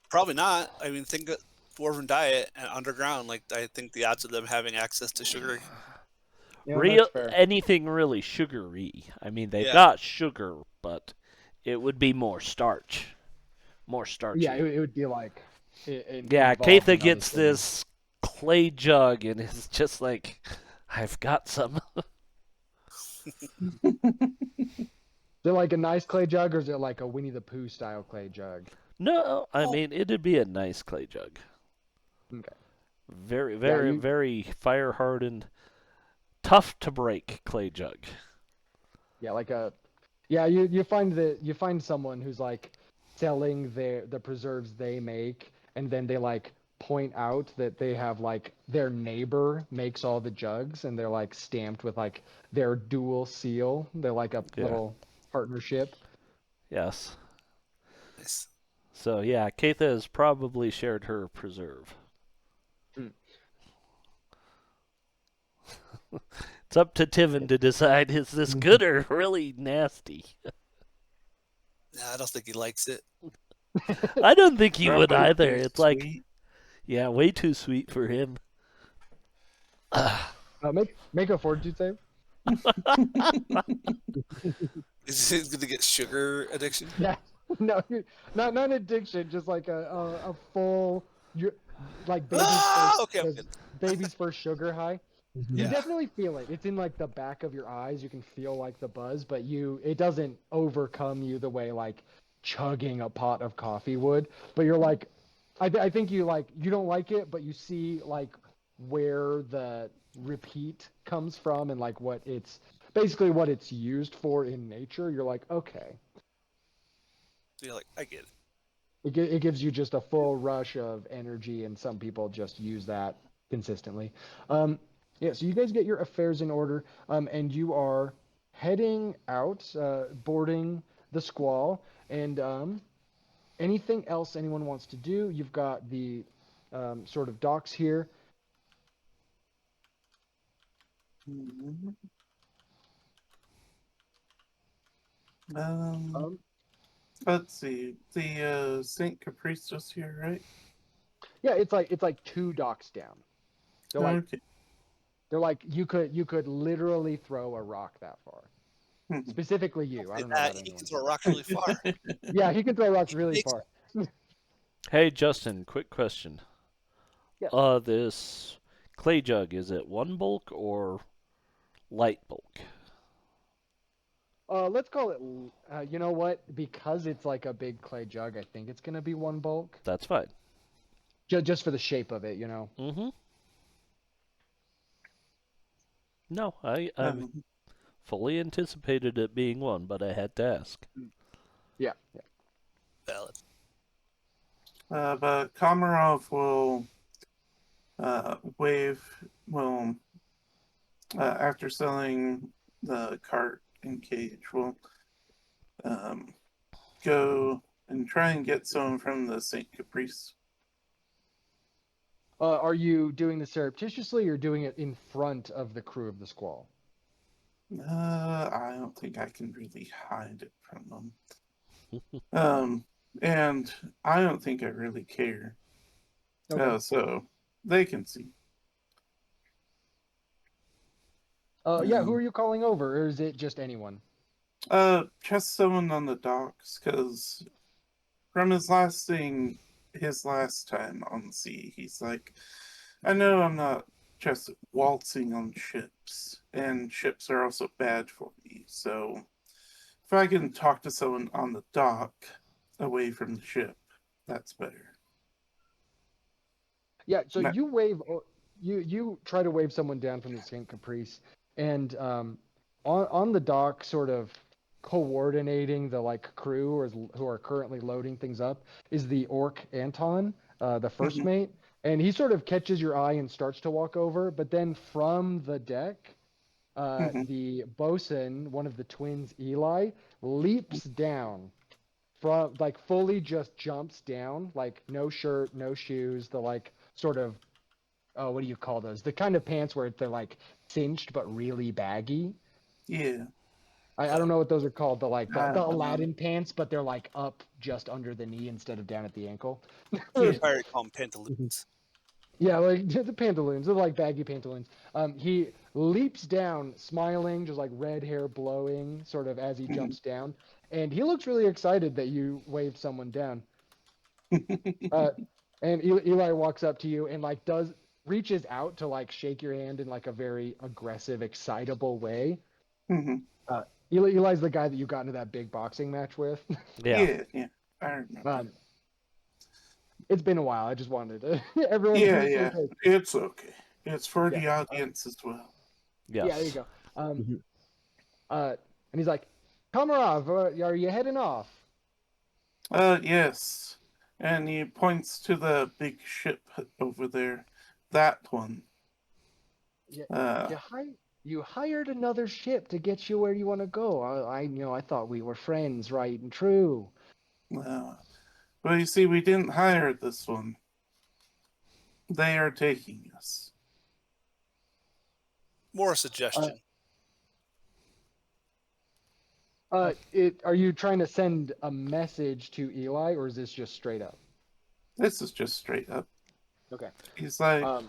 Probably not. I mean, think of dwarven diet and underground. Like, I think the odds of them having access to sugar. Yeah, that's fair. Anything really sugary. I mean, they've Yeah. got sugar, but it would be more starch. More starchy. Yeah, it would be like. Yeah, Katha gets this clay jug and is just like, I've got some. Is it like a nice clay jug, or is it like a Winnie the Pooh style clay jug? No, I mean, it'd be a nice clay jug. Okay. Very, very fire hardened, tough to break clay jug. Yeah, like a. Yeah, you find someone who's like selling the preserves they make, and then they like point out that they have like their neighbor makes all the jugs, and they're like stamped with like their dual seal. They're like a little partnership. Yes. Nice. So yeah, Katha has probably shared her preserve. It's up to Tivin to decide, is this good or really nasty? Yeah, I don't think he likes it. I don't think he would Probably either. too It's like, sweet. yeah, way too sweet for him. Make a fortitude save. Is he going to get sugar addiction? Yeah. No, not addiction, just like a full like baby's first sugar high. You Yeah. definitely feel it. It's in like the back of your eyes. You can feel like the buzz, but it doesn't overcome you the way like chugging a pot of coffee would. But you're like, I think you don't like it, but you see like where the repeat comes from and like what it's basically what it's used for in nature, you're like, okay, You're like, I get it. it gives you just a full rush of energy, and some people just use that consistently. Yeah, so you guys get your affairs in order, and you are heading out, boarding the Squall, and anything else anyone wants to do? You've got the sort of docks here. Mhm. Um, Um, let's see. The Saint Caprice just here, right? yeah, it's like two docks down. They're like Okay. they're like you could literally throw a rock that far. Specifically you. I don't know That about he can anyone. throw rocks really far. Yeah, he can throw rocks really Makes- far. Hey, Justin, quick question. Yeah. This clay jug, is it one bulk or light bulk? Let's call it. You know what? Because it's like a big clay jug, I think it's gonna be one bulk. That's fine. Just for the shape of it, you know. Mm-hmm. No, I um, fully anticipated it being one, but I had to ask. Yeah. Yeah. Valid. but Komarov will wave, will, after selling the cart and cage, will um, go and try and get some from the Saint Caprice. Are you doing this surreptitiously or doing it in front of the crew of the Squall? I don't think I can really hide it from them. And I don't think I really care. Okay. So they can see. Yeah. Who Um, are you calling over, or is it just anyone? just someone on the docks, because from his last time on the sea, he's like, I know I'm not just waltzing on ships, and ships are also bad for me. So if I can talk to someone on the dock away from the ship, that's better. Yeah. So Not- you wave. You try to wave someone down from the Saint Caprice, and on the dock, sort of coordinating the like crew or who are currently loading things up is the orc Anton, the first Mhm, mate, and he sort of catches your eye and starts to walk over, but then from the deck, mhm, the bosun, one of the twins, Eli, leaps down from like fully just jumps down, like no shirt, no shoes, the like sort of what do you call those? The kind of pants where they're like cinched but really baggy. yeah. I don't know what those are called. The Um, Aladdin pants, but they're like up just under the knee instead of down at the ankle. The yeah. pirate call them pantaloons. Yeah, like the pantaloons. They're like baggy pantaloons. He leaps down, smiling, just like red hair blowing, sort of as he Mhm. jumps down, and he looks really excited that you waved someone down. Uh, and Eli walks up to you and like does reaches out to like shake your hand in like a very aggressive, excitable way. Mhm. Eli's the guy that you got into that big boxing match with. Yeah. Yeah, yeah. I remember. um, it's been a while. I just wanted to everyone on Yeah, the same yeah. page. It's okay. It's for Yeah, the audience as well. yeah. There you Yes. go. Um, Mhm. and he's like, Komarov, are you heading off? Yes. And he points to the big ship over there. That one. Yeah, Uh, you hired another ship to get you where you want to go. I thought we were friends, right and true. uh, well, you see, we didn't hire this one. They are taking us. More a Uh, suggestion. are you trying to send a message to Eli, or is this just straight up? This is just straight up. Okay. He's like, Um,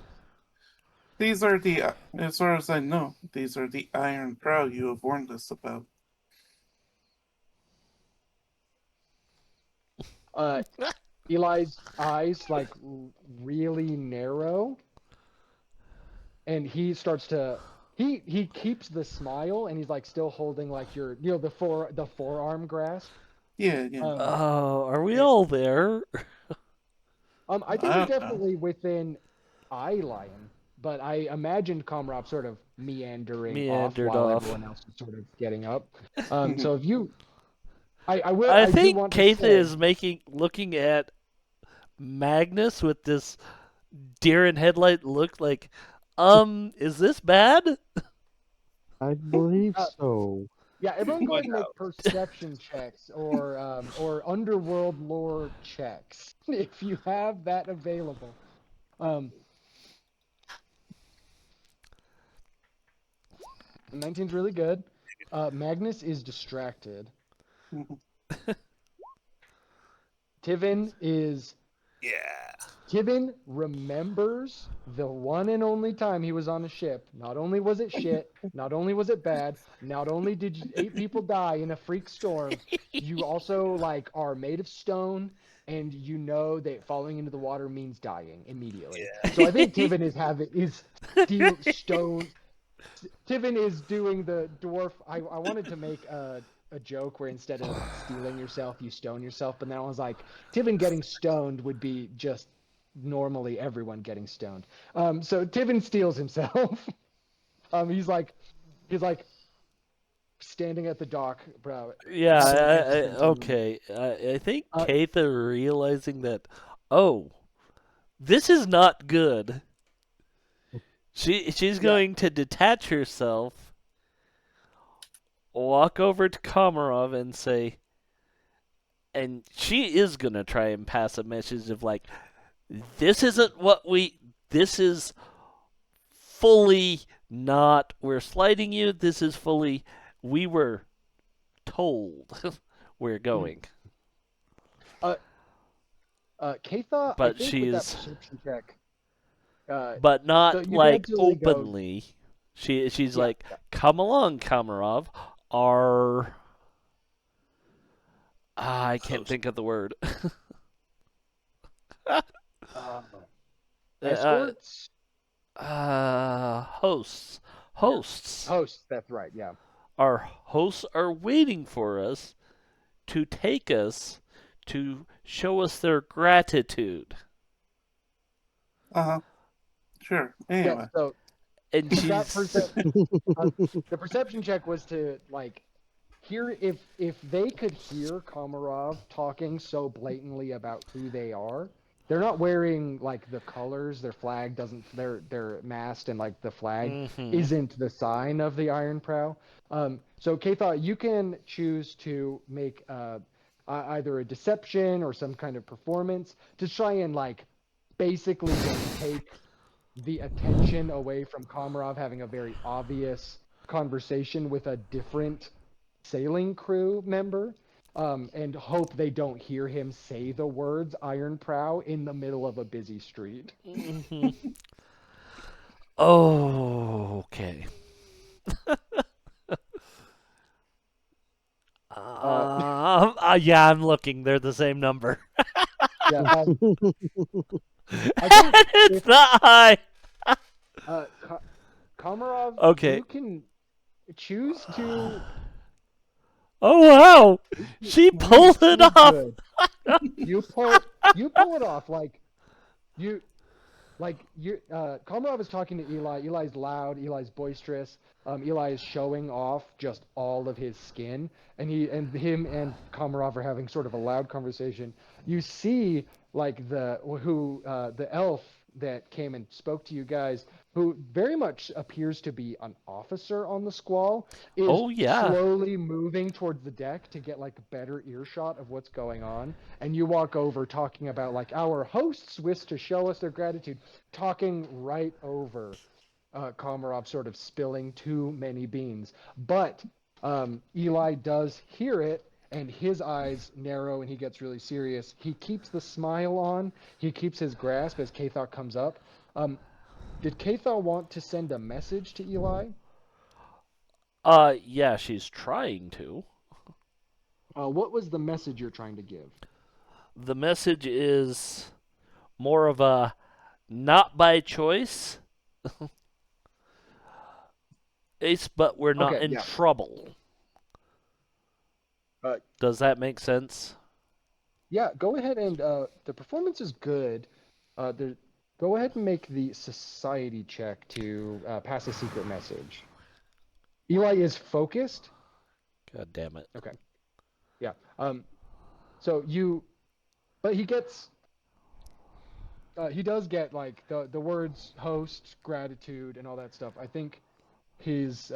these are the, as far as I know, these are the Iron Prow you have warned us about. uh, Eli's eyes like really narrow, and he starts to he keeps the smile, and he's like still holding like your the forearm grasp. Yeah, yeah. Um, Oh, are we and, all there? I think I you're don't know. definitely within eye line. but I imagined Komarov sort of meandering off Meandered while off. everyone else was sort of getting up. Mhm. So if you, I I do think want to Keitha say, is looking at Magnus with this deer in headlight look like, is this bad? I believe uh, so. yeah, everyone go Find ahead and make out. perception checks or underworld lore checks if you have that available. Um, 19's really good. Magnus is distracted. Mhm. Tivin is Yeah. Tivin remembers the one and only time he was on a ship. Not only was it shit, not only was it bad, not only did 8 people die in a freak storm, you also like are made of stone, and you know that falling into the water means dying immediately. Yeah. So I think Tivin is steel stone. Tivin is doing the dwarf. I wanted to make a joke where instead of stealing yourself, you stone yourself, but then I was like, Tivin getting stoned would be just normally everyone getting stoned. So Tivin steals himself. He's like standing at the dock, bro. Yeah, Singing. okay. I think Uh, Keitha realizing that, oh, this is not good. She's yeah. going to detach herself, walk over to Komarov and say, and she is gonna try and pass a message of like, this isn't this is fully not, we're slighting you, this is fully, we were told we're Mhm. going. Katha, I But think with that she's, perception check, uh, but so not you can like absolutely go. openly. She's Yeah. like, come along, Komarov. Our, I can't Host. think of the word. Uh, uh, escorts, hosts. Hosts. hosts. That's right. Yeah. Our hosts are waiting for us to take us to show us their gratitude. Uh-huh. Sure. Yeah. Anyway. So And that she's, the perception check was to like hear if they could hear Komarov talking so blatantly about who they are. They're not wearing like the colors. Their flag doesn't. Their mast and like the flag mm-hmm. isn't the sign of the Iron Prow. So K-Thought, you can choose to make either a deception or some kind of performance to try and like basically just take the attention away from Komarov having a very obvious conversation with a different sailing crew member, and hope they don't hear him say the words Iron Prow in the middle of a busy street. Mm-hmm. Oh, okay. Uh, Yeah, I'm looking. They're the same number. yeah, I think It's if not high. uh, Komarov, Okay. you can choose to Oh wow, she read pulled it too off. good. You pull it off you Komarov is talking to Eli. Eli's loud. Eli's boisterous. Eli is showing off just all of his skin, and him and Komarov are having sort of a loud conversation. You see, like the elf that came and spoke to you guys, who very much appears to be an officer on the Squall, is Oh yeah. slowly moving towards the deck to get like better earshot of what's going on. And you walk over talking about like our hosts wish to show us their gratitude, talking right over Komarov sort of spilling too many beans. But Eli does hear it, and his eyes narrow, and he gets really serious. He keeps the smile on. He keeps his grasp as Kathar comes up. Did Kathar want to send a message to Eli? Yeah, she's trying to. What was the message you're trying to give? The message is more of a not by choice. Ace, but we're not Okay, in yeah. trouble. Uh, Does that make sense? Yeah, go ahead and the performance is good. Go ahead and make the society check to pass a secret message. Eli is focused. God damn it. Okay. Yeah. So you, but he gets. He does get like the words host, gratitude, and all that stuff. I think his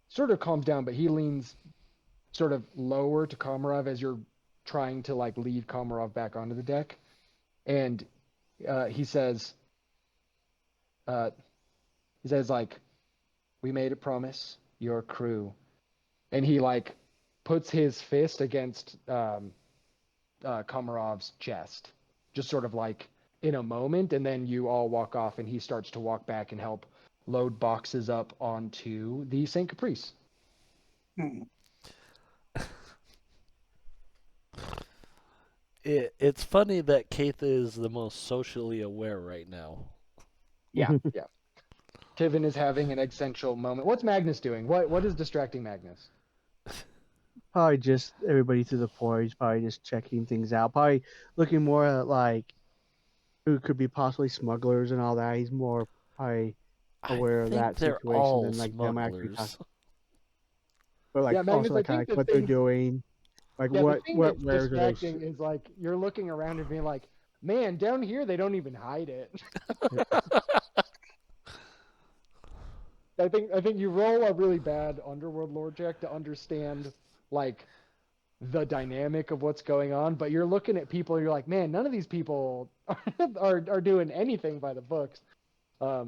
sort of calms down, but he leans sort of lower to Komarov as you're trying to like lead Komarov back onto the deck, and he says, like, we made a promise, your crew, and he like puts his fist against Komarov's chest, just sort of like in a moment, and then you all walk off, and he starts to walk back and help load boxes up onto the Saint Caprice. Hmm. It's funny that Keith is the most socially aware right now. Yeah, yeah. Tivin is having an existential moment. What's Magnus doing? What is distracting Magnus? Probably just everybody to the porch, probably just checking things out. Probably looking more at like who could be possibly smugglers and all that. He's more probably I aware of think that they're situation all than like them actually talking. smugglers. But like Yeah, also Magnus, I like kind think of the what they're thing, doing, like yeah, the what thing what that's wares are they? distracting is like you're looking around and being like, man, down here they don't even hide it. I think you roll a really bad underworld lore check to understand like the dynamic of what's going on, but you're looking at people, you're like, man, none of these people are doing anything by the books. At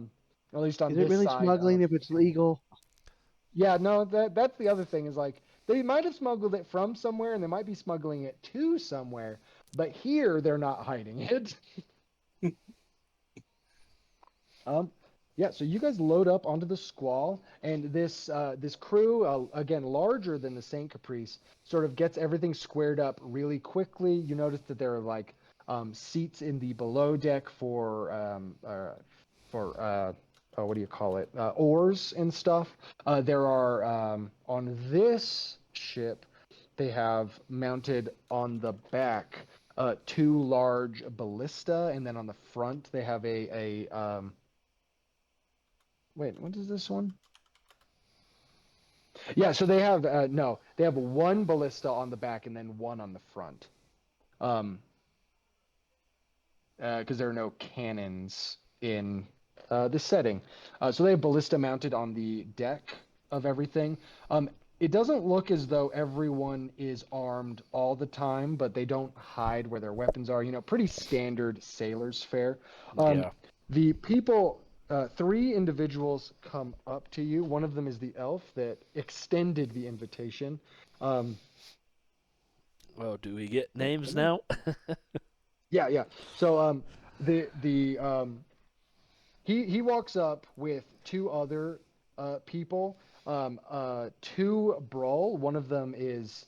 least on Is it this really side smuggling of if it's legal? Yeah, no, that's the other thing is like they might have smuggled it from somewhere and they might be smuggling it to somewhere, but here they're not hiding it. Um, yeah, so you guys load up onto the Squall, and this crew, again larger than the Saint Caprice, sort of gets everything squared up really quickly. You notice that there are like seats in the below deck for oh, what do you call it? Oars and stuff. There are on this ship, they have mounted on the back two large ballista, and then on the front they have a wait, what is this one? Yeah, so they have no, they have one ballista on the back and then one on the front. Because there are no cannons in this setting. So they have ballista mounted on the deck of everything. It doesn't look as though everyone is armed all the time, but they don't hide where their weapons are. You know, pretty standard sailor's fare. Yeah. The people, three individuals come up to you. One of them is the elf that extended the invitation. Oh, do we get names now? Yeah, yeah. So he walks up with two other people, two Brol. One of them is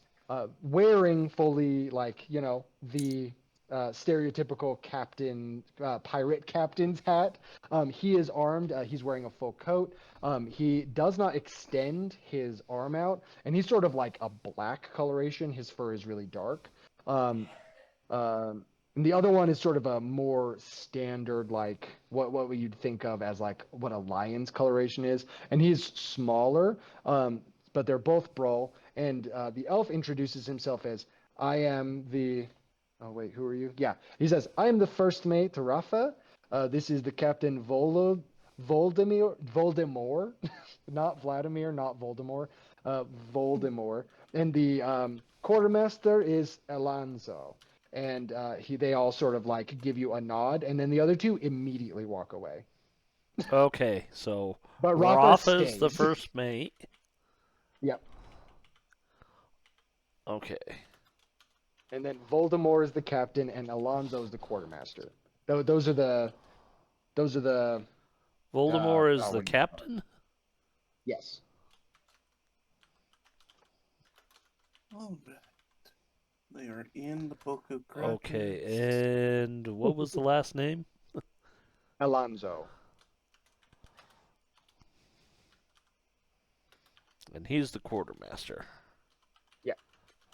wearing fully like the stereotypical captain, pirate captain's hat. He is armed. He's wearing a full coat. He does not extend his arm out, and he's sort of like a black coloration. His fur is really dark. Um, and the other one is sort of a more standard, like what you'd think of as like what a lion's coloration is, and he's smaller. But they're both Brol, and the elf introduces himself as I am the. Oh wait, who are you? Yeah, he says I am the first mate, Rafa. This is the captain Voldemort, not Vladimir, not Voldemort, Voldemort, and the quartermaster is Alonso. And they all sort of like give you a nod, and then the other two immediately walk away. Okay, so But Rafa Rafa's the stays. first mate. Yep. Okay. And then Voldemort is the captain, and Alonso is the quartermaster. Those are the. Voldemort is Oh, the what do you call it? captain? Yes. All right. They are in the book of Okay, Krakens. and what was the last name? Alonso. And he's the quartermaster. Yeah.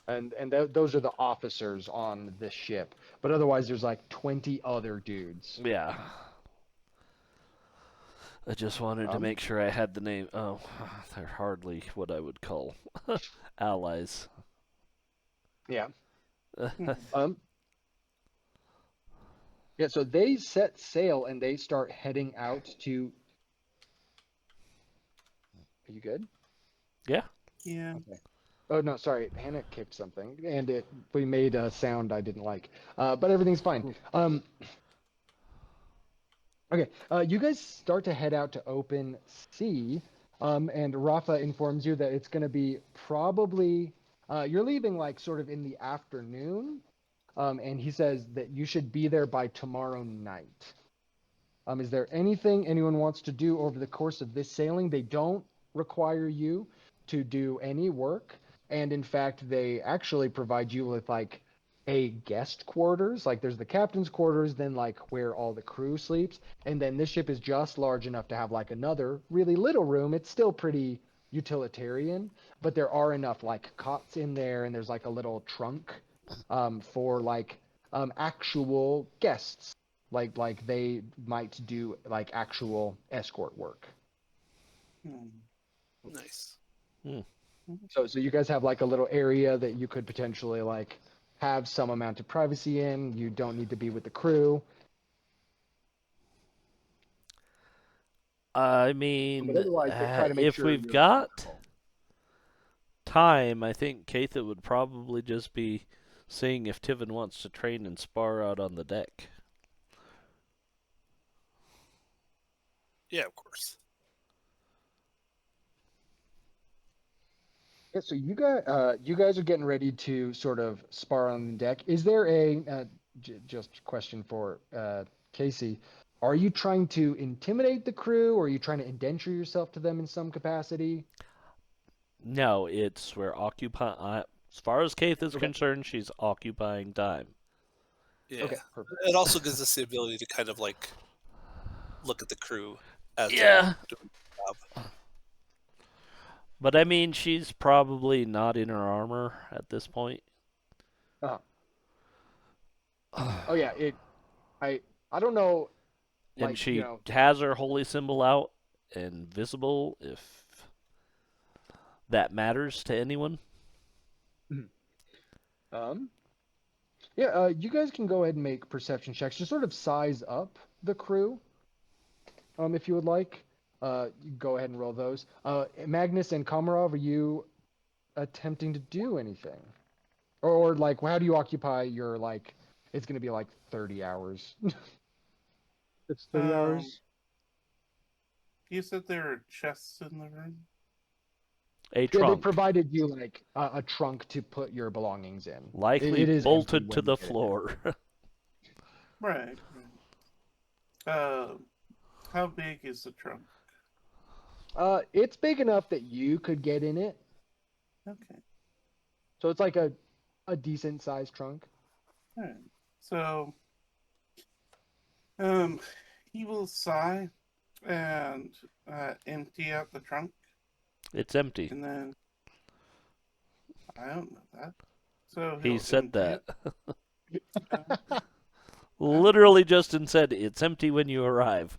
those are the officers on this ship. But otherwise, there's like 20 other dudes. Yeah. I just wanted to make sure I had the name. Oh, they're hardly what I would call allies. Yeah. Yeah. So they set sail and they start heading out to. Are you good? Yeah. Yeah. Okay. Oh no, sorry. Hannah kicked something, and we made a sound I didn't like. But everything's fine. Okay. You guys start to head out to open sea, and Rafa informs you that it's going to be probably you're leaving like sort of in the afternoon, and he says that you should be there by tomorrow night. Is there anything anyone wants to do over the course of this sailing? They don't require you to do any work, and in fact, they actually provide you with like a guest quarters. Like there's the captain's quarters, then like where all the crew sleeps, and then this ship is just large enough to have like another really little room. It's still pretty utilitarian, but there are enough like cots in there, and there's like a little trunk for like actual guests like they might do like actual escort work. Nice. So you guys have like a little area that you could potentially like have some amount of privacy in. You don't need to be with the crew. I But mean, otherwise, they try to make if sure we've you're got comfortable. time, I think Katha would probably just be seeing if Tiven wants to train and spar out on the deck. Yeah, of course. Yeah, so you guys are getting ready to sort of spar on the deck. Is there a just question for Casey? Are you trying to intimidate the crew, or are you trying to indenture yourself to them in some capacity? No, it's we're occupying. As far as Kath is Okay. concerned, she's occupying time. Yeah. Okay, perfect. It also gives us the ability to kind of like look at the crew as they're Yeah, doing the job. but I mean, she's probably not in her armor at this point. Uh, oh yeah, I don't know, And like she has her holy symbol out and visible if that matters to anyone. um yeah, you guys can go ahead and make perception checks to sort of size up the crew, if you would like. You go ahead and roll those. Magnus and Komarov, are you attempting to do anything, or like how do you occupy your like? It's going to be like 30 hours. It's 30 hours. You said there are chests in the room? A Yeah, they trunk, provided you like a trunk to put your belongings in. likely It is empty bolted to when you the get it. floor. Right. How big is the trunk? It's big enough that you could get in it. Okay. So it's like a decent sized trunk. All right. So, he will sigh and empty out the trunk, It's empty. and then I don't know that. So He he'll said empty that. it. Uh, Literally, Justin said it's empty when you arrive.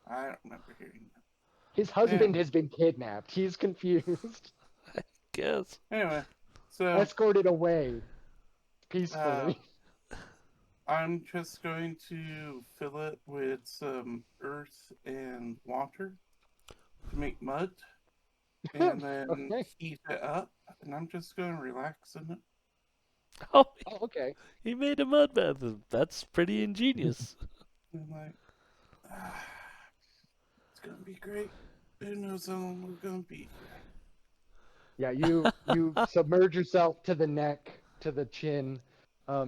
I don't remember hearing that. His husband has been kidnapped. He's confused. Guess. Anyway, so Escorted away peacefully. I'm just going to fill it with some earth and water to make mud, and then Okay. heat it up, and I'm just going to relax in it. Oh, Oh, okay. he made a mud bath. That's pretty ingenious. And like, it's gonna be great. Who knows how long we're gonna be Yeah, you submerge yourself to the neck, to the chin,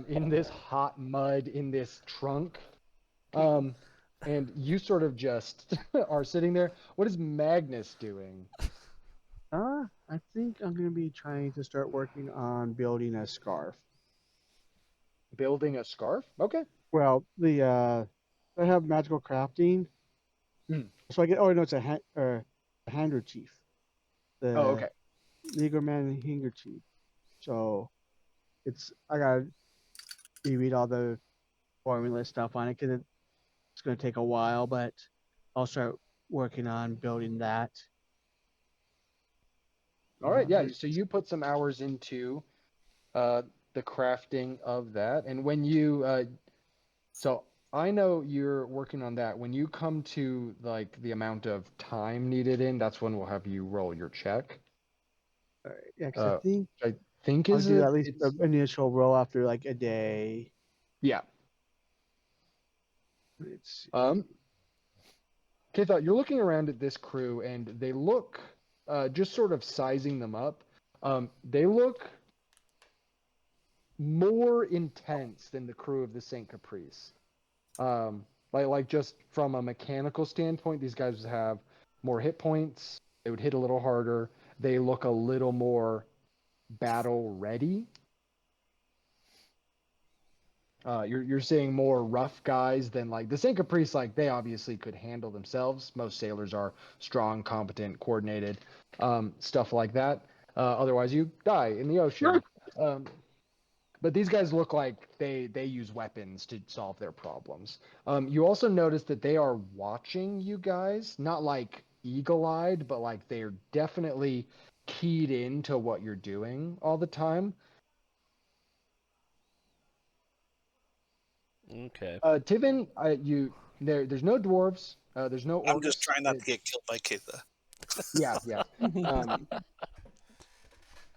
in this hot mud in this trunk, and you sort of just are sitting there. What is Magnus doing? I think I'm gonna be trying to start working on building a scarf. Building a scarf? Okay. Well, I have magical crafting, Hmm. so I get. Oh no, it's a handkerchief. Oh, The okay. Negro Man handkerchief. So I gotta reread all the formula stuff on it because it's gonna take a while, but I'll start working on building that. All right, yeah. So you put some hours into uh, the crafting of that, and when you so I know you're working on that. When you come to like the amount of time needed in, that's when we'll have you roll your check. Yeah, because Uh, I think I'll is do it? at least It's the initial roll after like a day. yeah. Let's see. Okay, thought you're looking around at this crew, and they look just sort of sizing them up. They look more intense than the crew of the Saint Caprice. Like just from a mechanical standpoint, these guys have more hit points. They would hit a little harder. They look a little more battle ready. You're seeing more rough guys than like the Saint Caprice. Like they obviously could handle themselves. Most sailors are strong, competent, coordinated, stuff like that. Otherwise, you die in the ocean. Um, but these guys look like they use weapons to solve their problems. You also notice that they are watching you guys, not like eagle-eyed, but like they're definitely keyed into what you're doing all the time. Okay. Tivin, there's no dwarves, there's no I'm just orcs. trying not to get killed by Keitha. Yeah, yeah.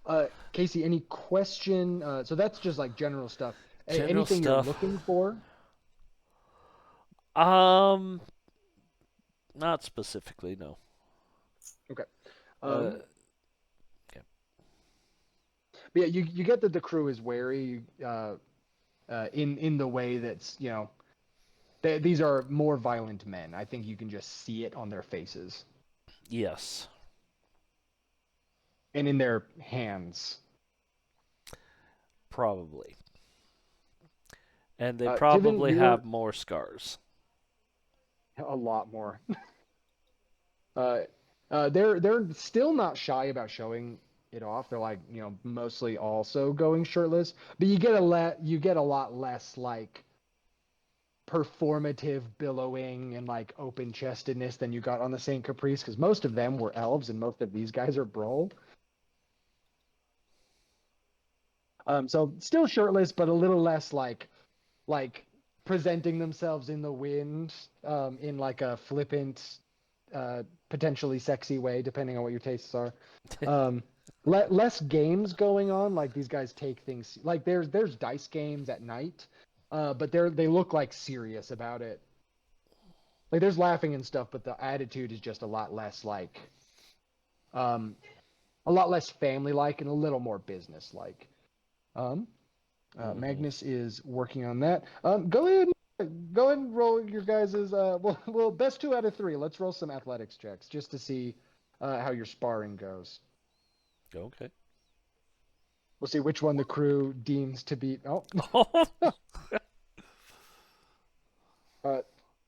Um, Casey, any question? So that's just like general stuff. General Anything you're stuff. looking for? Um, not specifically, no. Okay. Uh, Um, but yeah, you get that the crew is wary in the way that's these are more violent men. I think you can just see it on their faces yes, and in their hands. probably. And they Tivin, probably have more scars. a lot more. uh, they're still not shy about showing it off. They're like mostly also going shirtless, but you get a lot less like performative billowing and like open chestedness than you got on the Saint Caprice because most of them were elves and most of these guys are Brol. So still shirtless, but a little less like presenting themselves in the wind, in like a flippant, potentially sexy way, depending on what your tastes are. Um, less games going on. Like these guys take things like there's dice games at night, but they look like serious about it. Like there's laughing and stuff, but the attitude is just a lot less like, um, a lot less family like and a little more business like. Um, Magnus is working on that. Go ahead and roll your guys's. Well, best 2 out of 3. Let's roll some athletics checks just to see how your sparring goes. Okay. We'll see which one the crew deems to be. Oh,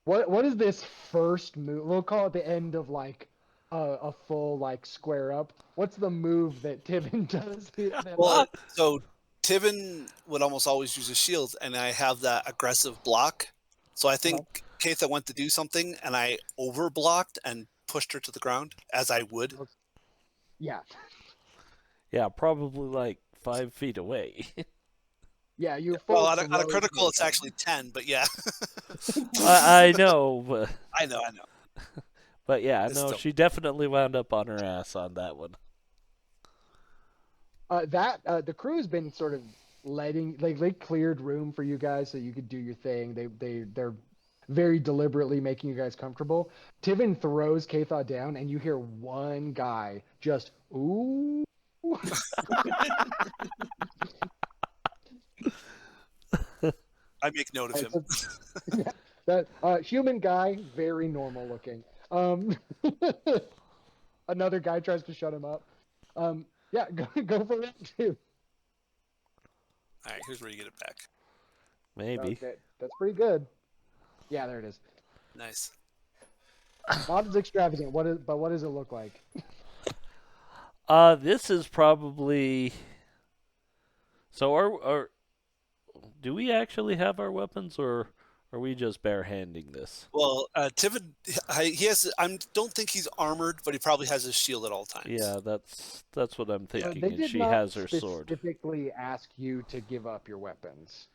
what is this first move? We'll call it the end of like a full like square up. What's the move that Tivin does? Well, so Tivin would almost always use his shield, and I have that aggressive block. So I think Keitha went to do something, and I overblocked and pushed her to the ground, as I would. Yeah. Yeah, probably like 5 feet away. Yeah, you full Well, on a throw critical, to it's them. actually 10, but yeah. I know, but I know. yeah, It's no, still... she definitely wound up on her ass on that one. The crew's been sort of letting like they cleared room for you guys so you could do your thing. They're very deliberately making you guys comfortable. Tivin throws Katha down, and you hear one guy just ooh. I make note of him. Yeah, that human guy, very normal looking. Another guy tries to shut him up. Yeah, go for it too. All right, here's where you get it back. Maybe. Okay, that's pretty good. Yeah, there it is. Nice. Not as extravagant. What does it look like? This is probably So do we actually have our weapons, or are we just barehanding this? Well, Tiven, he has. I don't think he's armored, but he probably has his shield at all times. Yeah, that's what I'm Yeah. thinking. They And did she not has her sword. specifically ask you to give up your weapons.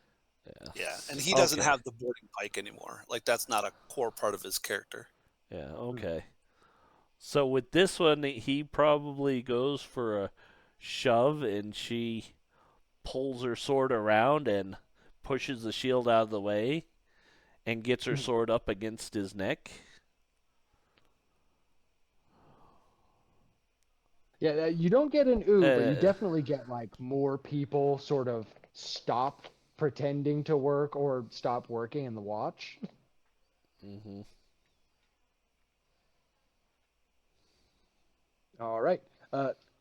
Yeah. Yeah, and he doesn't Okay. have the boarding pike anymore. Like that's not a core part of his character. Yeah. Okay. So with this one, he probably goes for a shove, and she pulls her sword around and pushes the shield out of the way, and gets her sword up against his neck. Yeah, you don't get an ooh, but you Uh, definitely get like more people sort of stop pretending to work or stop working in the watch. hmm All right.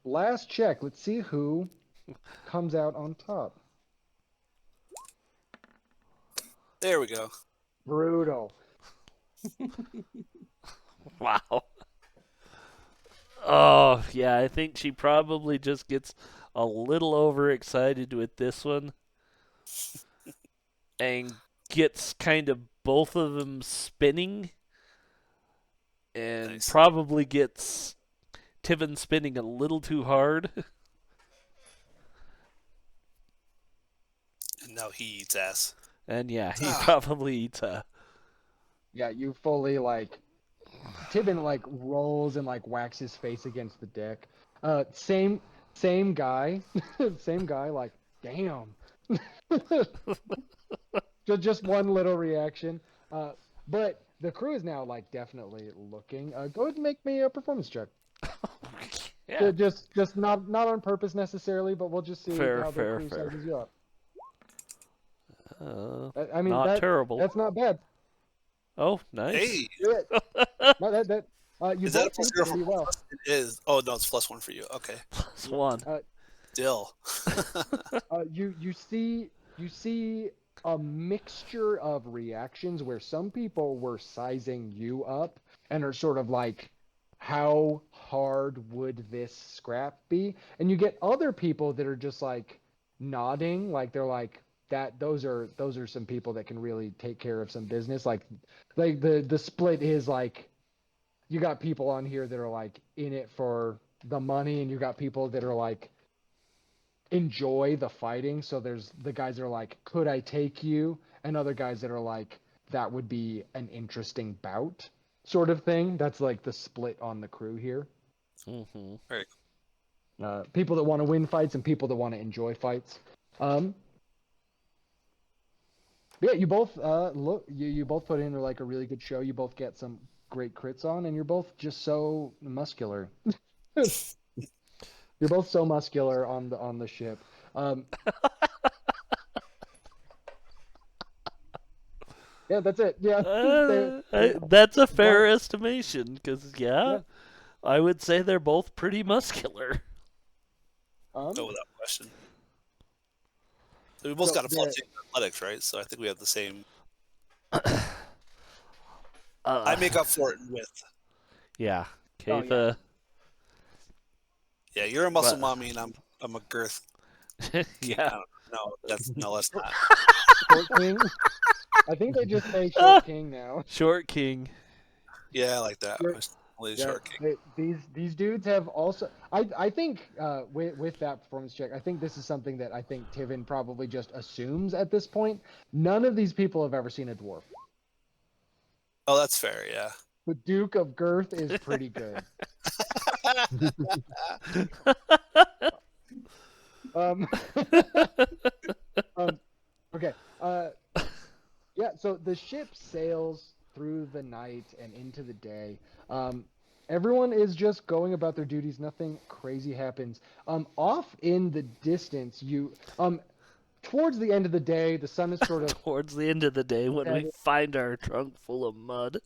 Last check. Let's see who comes out on top. There we go. Brutal. Wow. Oh, yeah, I think she probably just gets a little overexcited with this one and gets kind of both of them spinning and Nice. probably gets Tiven spinning a little too hard. And now he eats ass. And yeah, he Ah. probably eats a. Yeah, you fully like Tibbin like rolls and like whacks his face against the deck. Same guy, same guy. Like, damn. Just one little reaction. But the crew is now like definitely looking. Go ahead and make me a performance check. Yeah. Just not on purpose necessarily, but we'll just see Fair, how the fair, crew fair. sizes you up. I mean Not terrible. that's not bad. Oh, nice. Hey, Do it. No, you is that a both do plus zero for pretty well. us? It is. Oh no, it's +1 for you. Okay, Plus one. still. You see a mixture of reactions where some people were sizing you up and are sort of like, how hard would this scrap be? And you get other people that are just like nodding, like they're like that. Those are some people that can really take care of some business. Like the split is like, you got people on here that are like in it for the money, and you got people that are like enjoy the fighting. So there's the guys that are like, could I take you? And other guys that are like, that would be an interesting bout, sort of thing. That's like the split on the crew here. Mm-hmm. Very People that want to win fights and people that want to enjoy fights. Yeah, you both you both put in like a really good show. You both get some great crits on, and you're both just so muscular. You're both so muscular on the ship. Yeah, that's it. Yeah, That's a fair But- estimation, because, yeah, yeah. I would say they're both pretty muscular. go without question. We both So got a +8 the- in athletics, right? So I think we have the same. Uh, I make up for it in width. Yeah. Oh, Keitha. Yeah, you're a muscle But- mommy, and I'm a girth. Yeah. No, that's not. Short King. I think they just say Short King now. Short King. Yeah, I like that. You're- I was only Yeah, short king. these dudes have also. I think with that performance check, I think this is something that I think Tiven probably just assumes at this point. None of these people have ever seen a dwarf. Oh, that's fair. Yeah. The Duke of Girth is pretty good. um, okay. Yeah. So the ship sails through the night and into the day. Everyone is just going about their duties. Nothing crazy happens. Off in the distance, towards the end of the day, the sun is sort of. Towards the end of the day, when we And- find our trunk full of mud.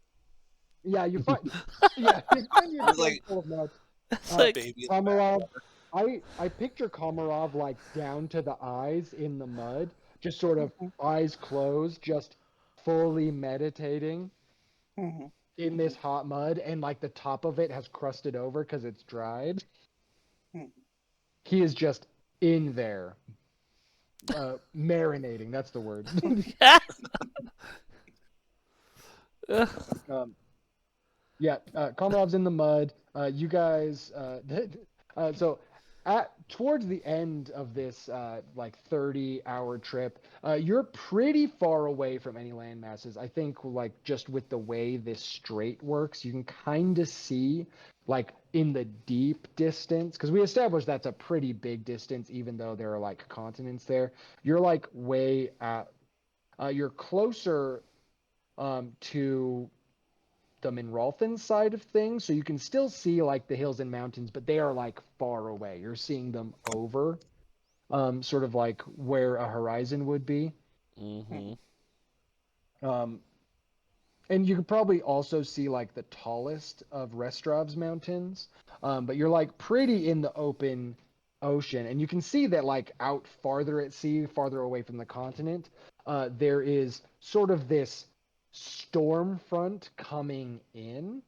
Yeah, you find. Yeah, you find your It's trunk like- full of mud. It's Uh, like, Baby. Komarov, I picture Komarov like down to the eyes in the mud, just sort of eyes closed, just fully meditating Mhm. in this hot mud, and like the top of it has crusted over because it's dried. Hmm. He is just in there. Marinating. That's the word. um, Yeah, Komarov's in the mud. You guys, so towards the end of this like 30-hour trip, you're pretty far away from any land masses. I think like just with the way this strait works, you can kind of see like in the deep distance, because we established that's a pretty big distance, even though there are like continents there. You're like way at, you're closer to the Minralthan side of things, so you can still see like the hills and mountains, but they are like far away. You're seeing them over, sort of like where a horizon would be. Mm-hmm. Um, and you could probably also see like the tallest of Restrov's mountains, but you're like pretty in the open ocean, and you can see that like out farther at sea, farther away from the continent, there is sort of this storm front coming in.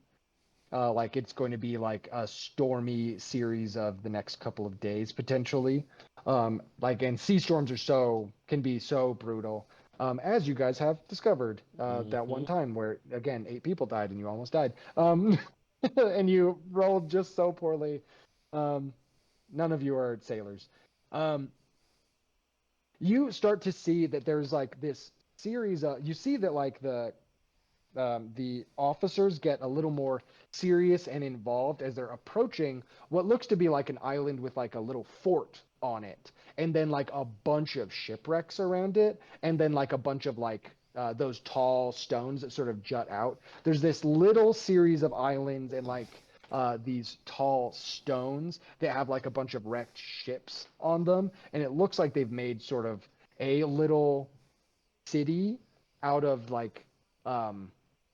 Like it's going to be like a stormy series of the next couple of days potentially. Like and sea storms can be so brutal. As you guys have discovered that one Mm-hmm. time where again 8 people died and you almost died. And you rolled just so poorly. Um, None of you are sailors. Um, you start to see that there's like this series. You see that like the officers get a little more serious and involved as they're approaching what looks to be like an island with like a little fort on it, and then like a bunch of shipwrecks around it, and then like a bunch of like those tall stones that sort of jut out. There's this little series of islands and like these tall stones that have like a bunch of wrecked ships on them, and it looks like they've made sort of a little city out of um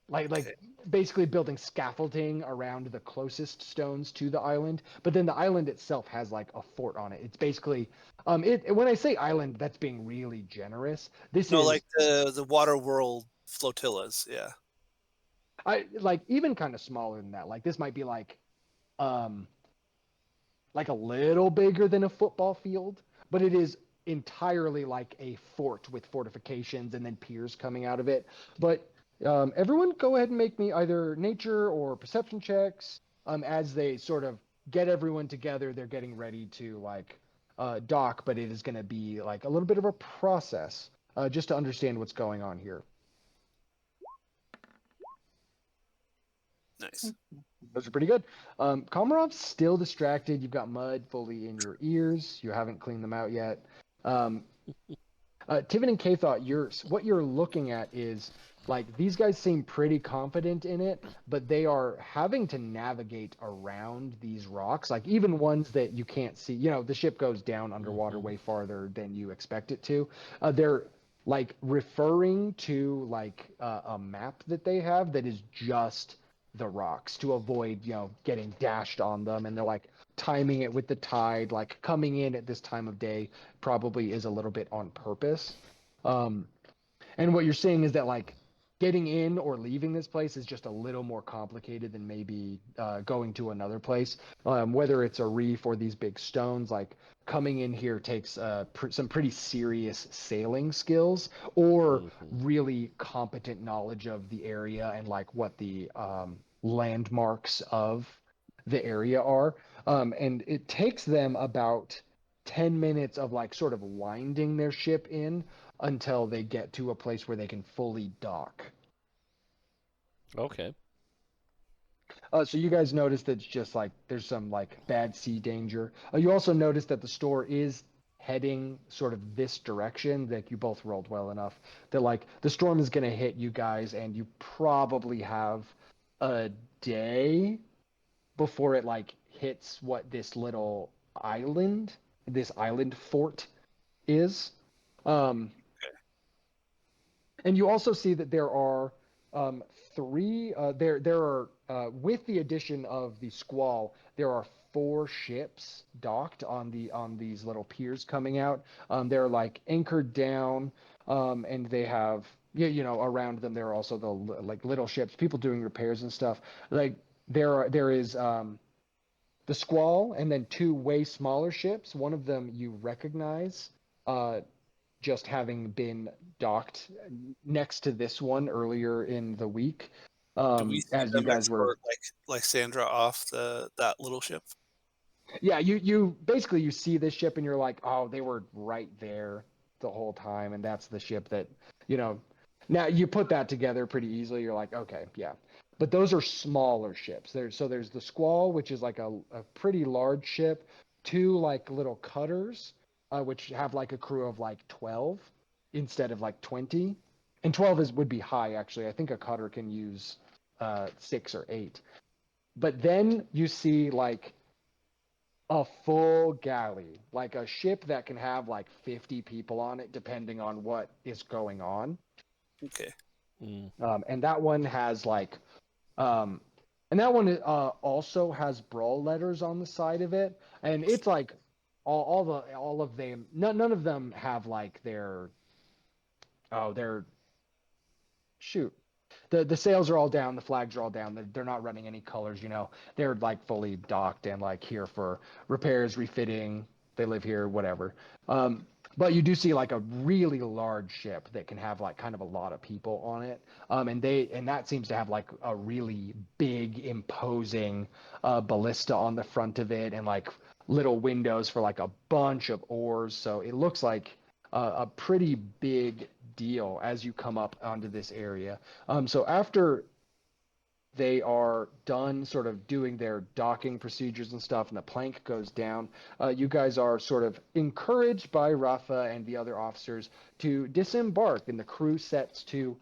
like Okay. basically building scaffolding around the closest stones to the island, but then the island itself has like a fort on it. It's basically when I say island, that's being really generous. This No, is like the water world flotillas. Yeah. I like even kind of smaller than that. Like this might be um like a little bigger than a football field, but it is entirely like a fort with fortifications and then piers coming out of it. But everyone, go ahead and make me either nature or perception checks as they sort of get everyone together. They're getting ready to like dock, but it is going to be like a little bit of a process just to understand what's going on here. Nice. Those are pretty good. Komarov's still distracted. You've got mud fully in your ears. You haven't cleaned them out yet. Um, Tivin and K thought what you're looking at is like these guys seem pretty confident in it, but they are having to navigate around these rocks, like even ones that you can't see. You know, the ship goes down underwater Mm-hmm. way farther than you expect it to. They're like referring to like a map that they have that is just the rocks to avoid getting dashed on them, and they're like timing it with the tide, like coming in at this time of day probably is a little bit on purpose. Um, and what you're seeing is that like getting in or leaving this place is just a little more complicated than maybe going to another place. Whether it's a reef or these big stones, like coming in here takes some pretty serious sailing skills or Mm-hmm. really competent knowledge of the area and like what the landmarks of the area are. And it takes them about 10 minutes of like sort of winding their ship in until they get to a place where they can fully dock. Okay. So you guys notice that it's just like there's some like bad sea danger. You also notice that the store is heading sort of this direction. That you both rolled well enough that like the storm is going to hit you guys, and you probably have a day before it like hits what this island fort is. Um, And you also see that there are three. There are with the addition of the squall, there are 4 ships docked on these little piers coming out. They're like anchored down, and they have around them there are also the like little ships, people doing repairs and stuff. Like there is the squall, and then 2 way smaller ships. One of them you recognize. just having been docked next to this one earlier in the week. Do we see As you them guys were, escort like Sandra off that little ship? yeah, you basically you see this ship and you're like, oh, they were right there the whole time, and that's the ship that, you know. Now you put that together pretty easily. You're like, okay, yeah. But those are smaller ships. There's the Squall, which is like a pretty large ship, two like little cutters, which have like a crew of like 12 instead of like 20. And 12 would be high actually. I think a cutter can use 6 or 8. But then you see like a full galley, like a ship that can have like 50 people on it, depending on what is going on. Okay. And that one has like, um, and that one also has Brol letters on the side of it, and it's like all of them. None of them have like their shoot. The sails are all down, the flags are all down. They're not running any colors, you know. They're like fully docked and like here for repairs, refitting. They live here, whatever. But you do see like a really large ship that can have like kind of a lot of people on it. And that seems to have like a really big, imposing ballista on the front of it, and like little windows for like a bunch of oars. So it looks like a pretty big deal as you come up onto this area. So after they are done sort of doing their docking procedures and stuff, and the plank goes down, you guys are sort of encouraged by Rafa and the other officers to disembark, and the crew sets to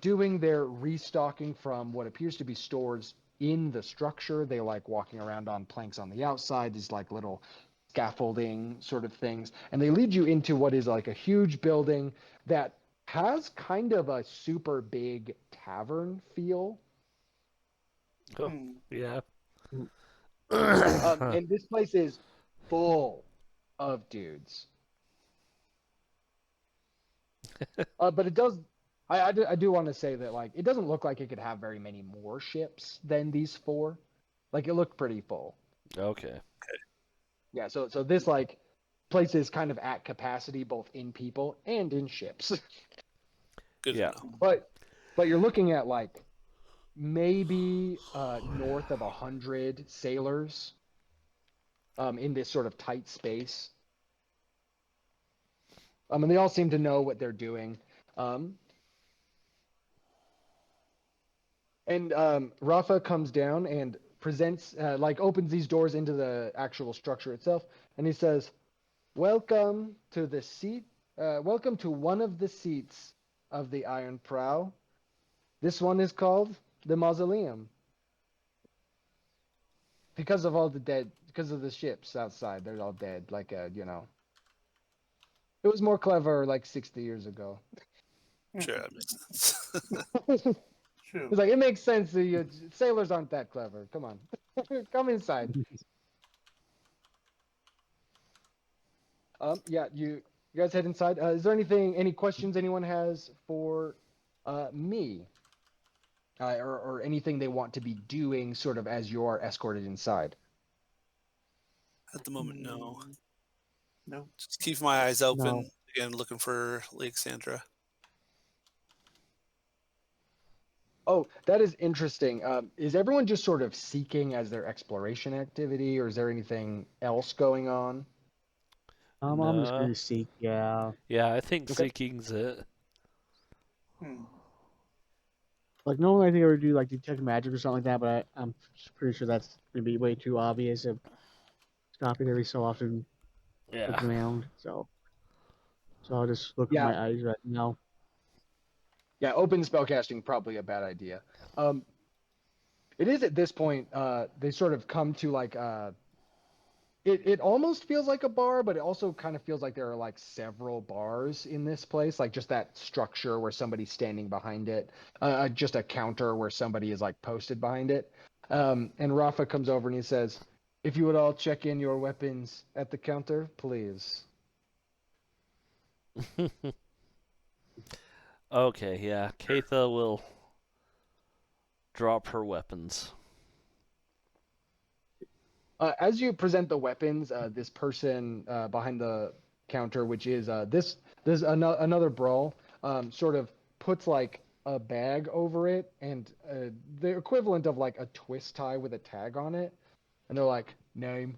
doing their restocking from what appears to be stores in the structure. They like walking around on planks on the outside, these like little scaffolding sort of things, and they lead you into what is like a huge building that has kind of a super big tavern feel. Oh, yeah. And this place is full of dudes. But it does. I do want to say that like it doesn't look like it could have very many more ships than these 4. Like it looked pretty full. Okay. Yeah. So this like place is kind of at capacity both in people and in ships. Good Yeah. to know. But you're looking at like maybe north of 100 sailors in this sort of tight space. And they all seem to know what they're doing. And Rafa comes down and presents, like, opens these doors into the actual structure itself, and he says, "Welcome to the seat. Welcome to one of the seats of the Iron Prow. This one is called the Mausoleum because of all the dead, because of the ships outside. They're all dead. Like, you know, it was more clever like 60 years ago." Sure, that makes sense. True. It's like it makes sense. Sailors aren't that clever. Come on, come inside. Yeah, you guys head inside. Is there any questions anyone has for me, or anything they want to be doing, sort of as you're escorted inside? At the moment, no. No. Just keep my eyes open. No. Again, looking for Lake Sandra. Oh, that is interesting. Is everyone just sort of seeking as their exploration activity, or is there anything else going on? I'm just No. gonna seek. Yeah. Yeah, I think Okay. seeking's it. Hmm. Like normally I think I would do like detect magic or something like that, but I'm pretty sure that's gonna be way too obvious of stopping every so often, Yeah. looking around. So I'll just look with Yeah, my eyes right now. yeah. Open spellcasting probably a bad idea. It is at this point. They sort of come to like it almost feels like a bar, but it also kind of feels like there are like several bars in this place, like just that structure where somebody's standing behind it, just a counter where somebody is like posted behind it. And Rafa comes over and he says, "If you would all check in your weapons at the counter, please." Okay, yeah. Katha will drop her weapons. As you present the weapons, this person behind counter, which is this another Brol sort of puts like a bag over it and the equivalent of like a twist tie with a tag on it, and they're like, name.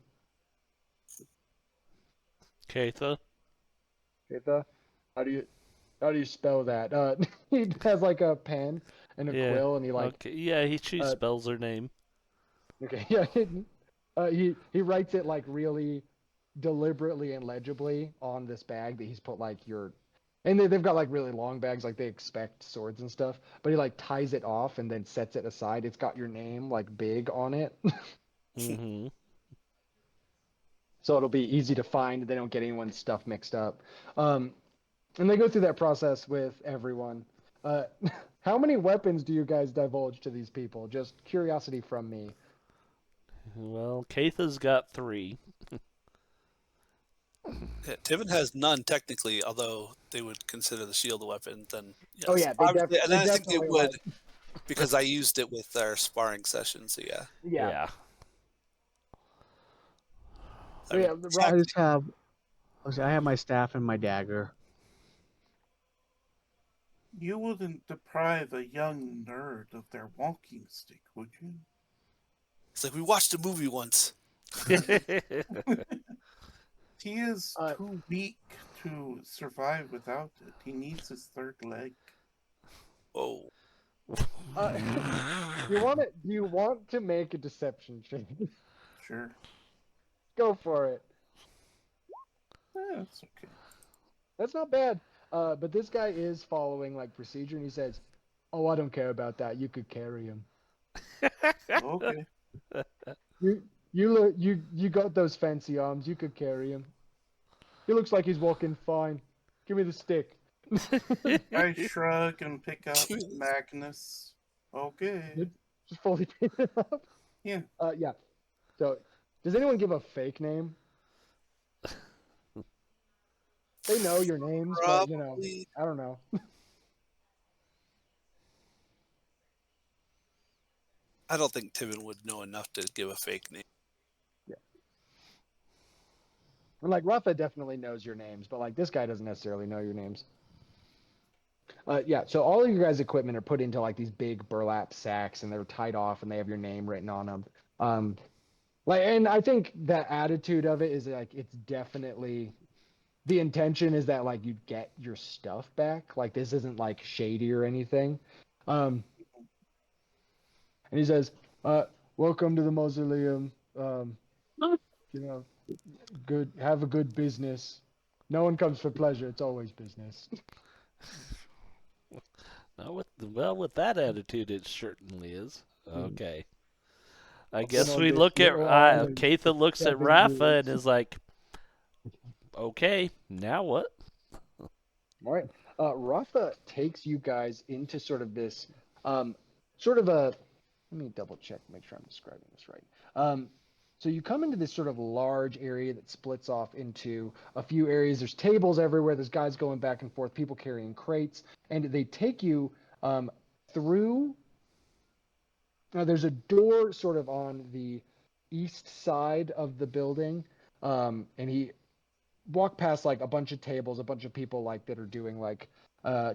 Keitha. Keitha? How do you spell that? He has like a pen and a Yeah. quill, and he like Okay. Yeah, she uh, spells her name. okay, yeah. He writes it like really deliberately and legibly on this bag that he's put like your, and they've got like really long bags, like they expect swords and stuff. But he like ties it off and then sets it aside. It's got your name like big on it, Mm-hmm. so it'll be easy to find. They don't get anyone's stuff mixed up. And they go through that process with everyone. Uh, how many weapons do you guys divulge to these people? Just curiosity from me. Well, Keitha's got 3. Yeah, Tiven has none technically, although they would consider the shield a weapon. Then Oh yes, yeah, obviously, and they I think they definitely would like. because I used it with our sparring session. So yeah, Yeah. Yeah. I So mean, yeah, I Roth, just have I have my staff and my dagger. You wouldn't deprive a young nerd of their walking stick, would you? it's like we watched a movie once. He is uh, too weak to survive without it. He needs his third leg. Whoa. uh, do you want to make a deception check? Sure. Go for it. That's okay. That's not bad. But this guy is following like procedure, and he says, "Oh, I don't care about that. You could carry him. Okay. You got those fancy arms. You could carry him. He looks like he's walking fine. Give me the stick." I shrug and pick up Magnus. Okay. Just fully painted up. Yeah. Yeah. So, does anyone give a fake name? They know your names, but Probably. I don't know. I don't think Tiven would know enough to give a fake name. Yeah. And like Rafa definitely knows your names, but like this guy doesn't necessarily know your names. Yeah, so all of your guys' equipment are put into like these big burlap sacks, and they're tied off, and they have your name written on them. And I think the attitude of it is like it's definitely the intention is that like you get your stuff back. Like this isn't like shady or anything. Um, and he says, "Welcome to the mausoleum. You know, good. Have a good business. No one comes for pleasure. It's always business." With that attitude, it certainly is. Okay. I Been guess on we this look at long and Keitha looks at 7 Rafa and years. is like, "Okay, now what?" All right. Rafa takes you guys into sort of this, sort of a. Let me double check, make sure I'm describing this right. So you come into this sort of large area that splits off into a few areas. There's tables everywhere. There's guys going back and forth, people carrying crates, and they take you through. Now there's a door sort of on the east side of the building, and he walk past like a bunch of tables, a bunch of people like that are doing like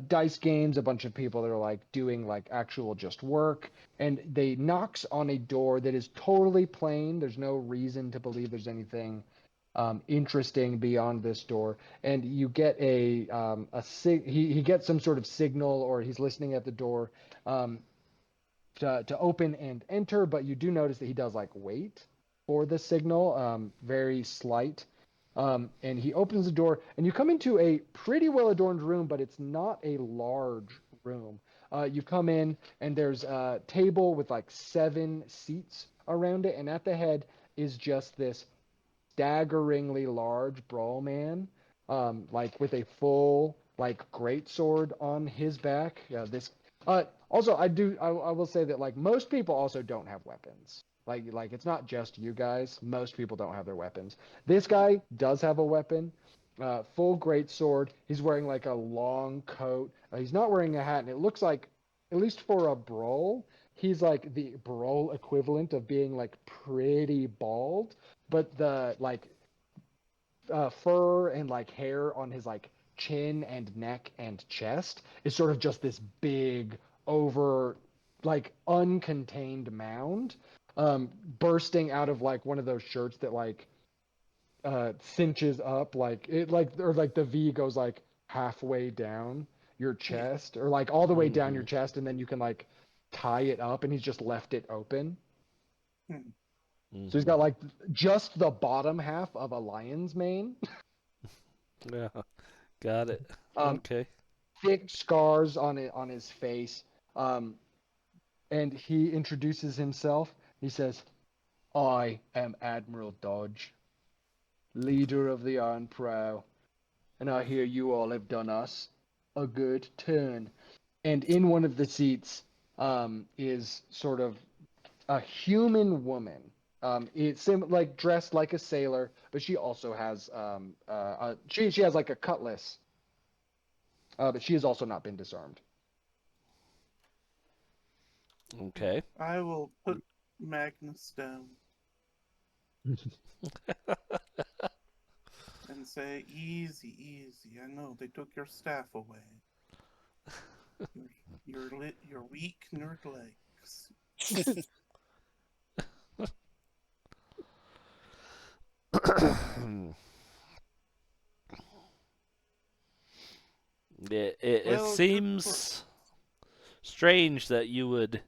dice games, a bunch of people that are like doing like actual just work, and they knocks on a door that is totally plain. There's no reason to believe there's anything interesting beyond this door, and you get he gets some sort of signal, or he's listening at the door um, to open and enter, but you do notice that he does like wait for the signal, very slight. And he opens the door, and you come into a pretty well adorned room, but it's not a large room. You come in, and there's a table with like 7 seats around it, and at the head is just this staggeringly large brawl man, like with a full like great sword on his back. Also, I will say that like most people also don't have weapons. Like it's not just you guys. Most people don't have their weapons. This guy does have a weapon, full great sword. He's wearing like a long coat. He's not wearing a hat, and it looks like, at least for a Brol, he's like the Brol equivalent of being like pretty bald. But the like fur and like hair on his like chin and neck and chest is sort of just this big over like uncontained mound bursting out of like one of those shirts that like cinches up like it like or like the V goes like halfway down your chest or like all the way down your chest and then you can like tie it up and he's just left it open. So he's got like just the bottom half of a lion's mane. Yeah, got it. Um, Okay. Thick scars on it on his face. And he introduces himself. He says, "I am Admiral Dodge, leader of the Iron Prow, and I hear you all have done us a good turn." And in one of the seats is sort of a human woman. It's like dressed like a sailor, but she also has she has like a cutlass, but she has also not been disarmed. Okay. I will put Magnus down and say, "Easy, easy. I know they took your staff away. Your weak nerd legs." It Well, seems strange that you would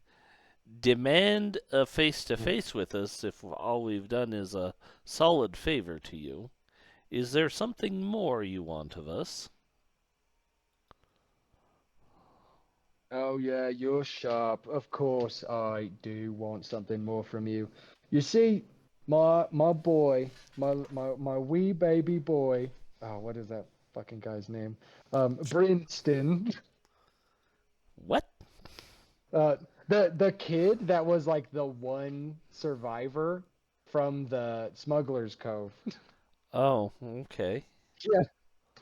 demand a face-to-face with us if all we've done is a solid favor to you. Is there something more you want of us? Oh yeah, you're sharp. Of course I do want something more from you. You see, my boy, my wee baby boy. Oh, what is that fucking guy's name? Brinston. What? The kid that was like the one survivor from the Smuggler's Cove. Oh, okay. Yeah.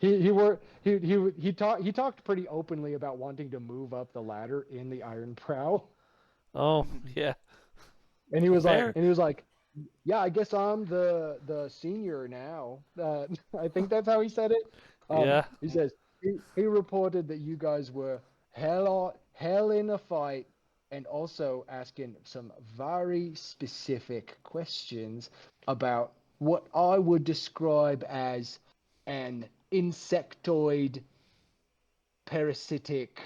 He talked pretty openly about wanting to move up the ladder in the Iron Prow. Oh, yeah. And he was Fair. like, yeah, I guess I'm the senior now. I think that's how he said it. Yeah. He says he reported that you guys were hell in a fight, and also asking some very specific questions about what I would describe as an insectoid parasitic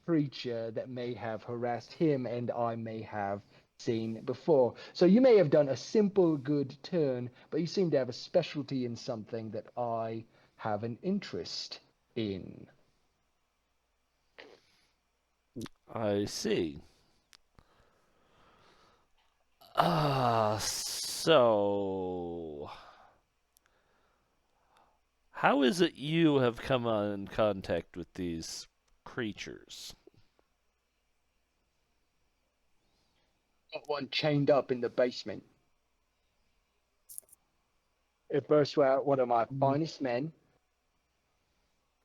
creature that may have harassed him and I may have seen before. So you may have done a simple good turn, but you seem to have a specialty in something that I have an interest in. I see. So how is it you have come in contact with these creatures? Got one chained up in the basement. It burst out one of my finest men,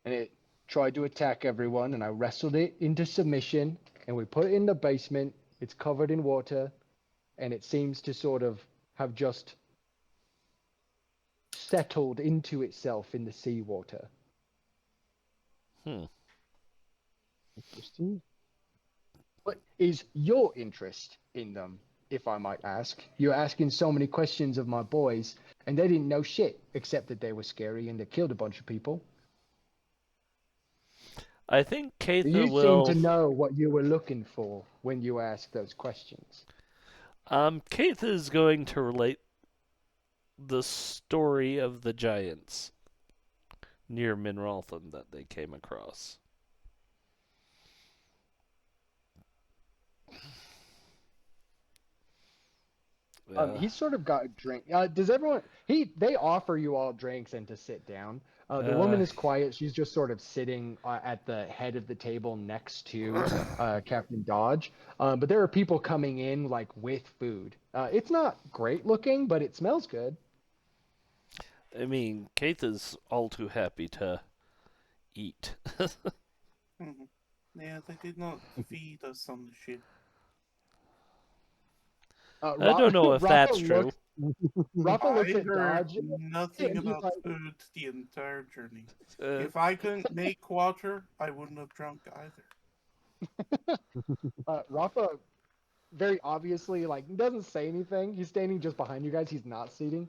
and it tried to attack everyone, and I wrestled it into submission, and we put it in the basement. It's covered in water, and it seems to sort of have just settled into itself in the seawater. Hmm. Interesting. What is your interest in them, if I might ask? You're asking so many questions of my boys, and they didn't know shit, except that they were scary and they killed a bunch of people. I think Keitha You seem to will. know what you were looking for when you asked those questions. Keitha is going to relate the story of the giants near Minraltham that they came across. He's sort of got a drink. Does everyone? They offer you all drinks and to sit down. The woman is quiet. She's just sort of sitting at the head of the table next to Captain Dodge. But there are people coming in like with food. It's not great looking, but it smells good. I mean, Keitha's all too happy to eat. Yeah, they did not feed us on the ship. I don't know if that's Rafa true. Rafa looks I at heard Dodge, nothing and he's about like, food the entire journey. Uh, If I couldn't make water, I wouldn't have drunk either. Rafa very obviously like doesn't say anything. He's standing just behind you guys. He's not seated.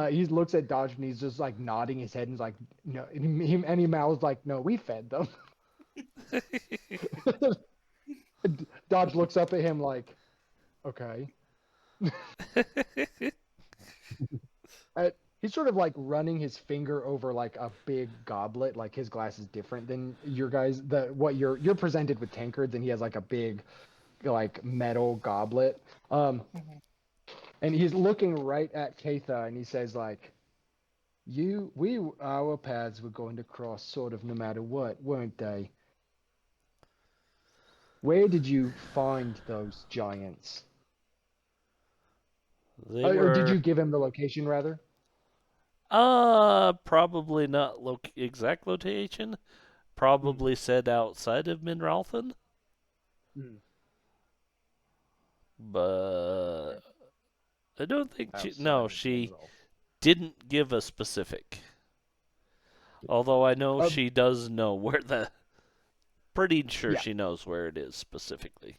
He looks at Dodge and he's just like nodding his head and he's like, no, and he mouths like, no, we fed them. Dodge looks up at him like, okay. He's sort of like running his finger over like a big goblet. Like his glass is different than your guys. What you're presented with tankards, and he has like a big like metal goblet. And he's looking right at Katha, and he says like, our paths were going to cross sort of no matter what, weren't they? Where did you find those giants? they Or did were you give him the location rather? probably not exact location. Probably said outside of Minralthen, but I don't think she didn't give a specific. Although I know she does know where the. Pretty sure Yeah. she knows where it is specifically.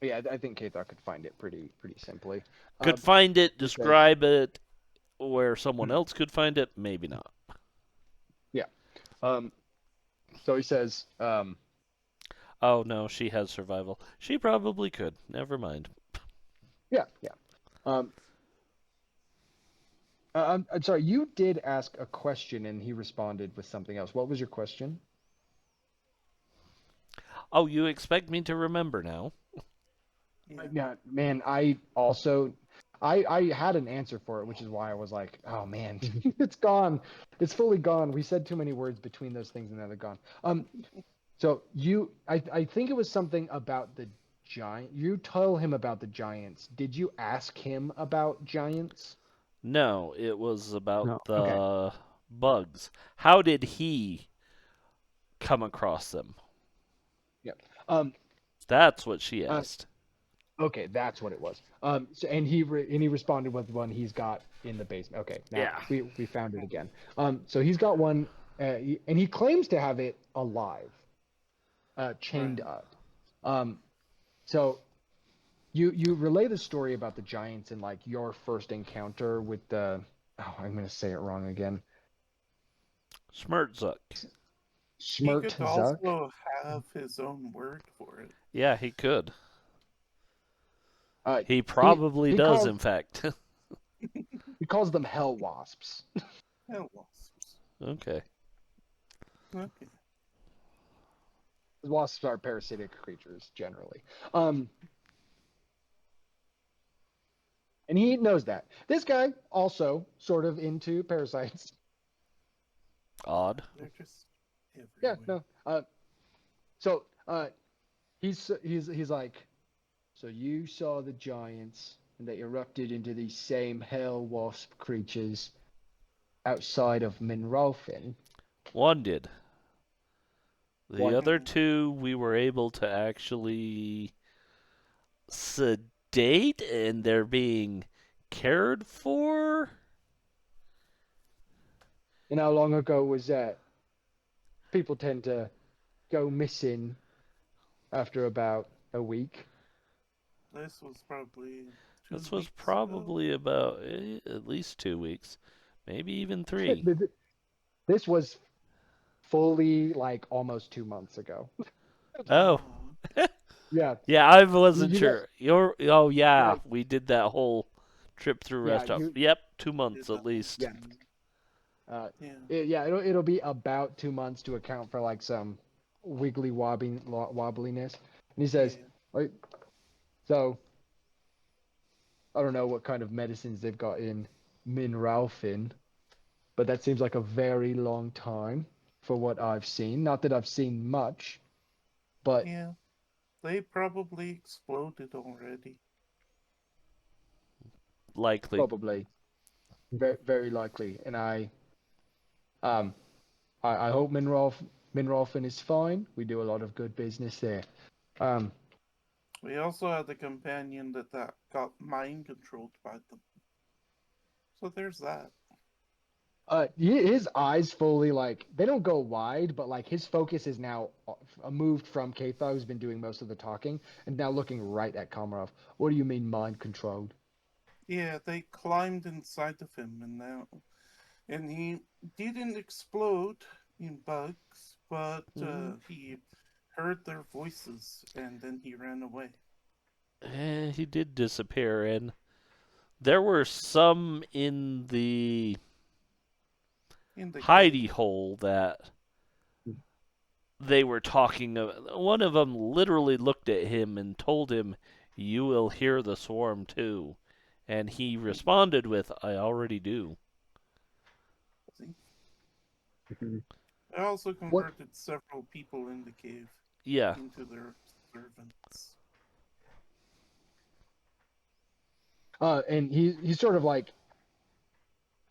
Yeah, I think Kathar could find it pretty simply. Could find it, describe it, where someone else could find it, maybe not. Yeah. So he says, oh no, she has survival. She probably could. Never mind. yeah. I'm sorry, you did ask a question and he responded with something else. What was your question? Oh, you expect me to remember now? Yeah, man, I also I had an answer for it, which is why I was like, oh man, it's gone. It's fully gone. We said too many words between those things and now they're gone. So I think it was something about the giant. You told him about the giants. Did you ask him about giants? No, it was about No. the Okay. bugs. How did he come across them? Yeah. That's what she asked. Okay, that's what it was. So and he responded with one he's got in the basement. Okay, now Yeah. we found it again. So he's got one, and he claims to have it alive, chained up. So you relay the story about the giants and like your first encounter with the. Oh, I'm gonna say it wrong again. Schmertzuk. He could Schmertzuk. also have his own word for it. Yeah, he could. He probably he does, calls, in fact. he calls them hell wasps. Hell wasps. Okay. Okay. Wasps are parasitic creatures generally. And he knows that. This guy also sort of into parasites. Odd. They're just Yeah, everywhere. no. So he's like, so you saw the giants and they erupted into these same hell wasp creatures outside of Minralfin. One did. The One. other two we were able to actually sedate and they're being cared for. And how long ago was that? People tend to go missing after about a week. This was probably This was 2 weeks probably about at least 2 weeks, maybe even 3. This was fully like almost 2 months ago. Oh. Yeah. Yeah, I wasn't You got- sure. Oh yeah, Right. we did that whole trip through Yeah, rest of. Yep, 2 months at least. Yeah. Yeah. It'll be about 2 months to account for like some wiggly wobbliness. And he says, like, so I don't know what kind of medicines they've got in Minralfin, but that seems like a very long time for what I've seen. Not that I've seen much, but Yeah. They probably exploded already. Likely. probably very, very likely. And I hope Minralfin is fine. We do a lot of good business there. We also had a companion that got mind controlled by them. So there's that. His eyes fully like they don't go wide, but like his focus is now moved from Katha, who's been doing most of the talking, and now looking right at Komarov. What do you mean mind controlled? Yeah, they climbed inside of him, and he didn't explode in bugs, but he heard their voices, and then he ran away. He did disappear, and there were some in the In the hidey cave. hole that they were talking of. One of them literally looked at him and told him, "You will hear the swarm too." And he responded with, "I already do." See? Mhm. I also What? converted several people in the cave Yeah. into their servants. And he's sort of like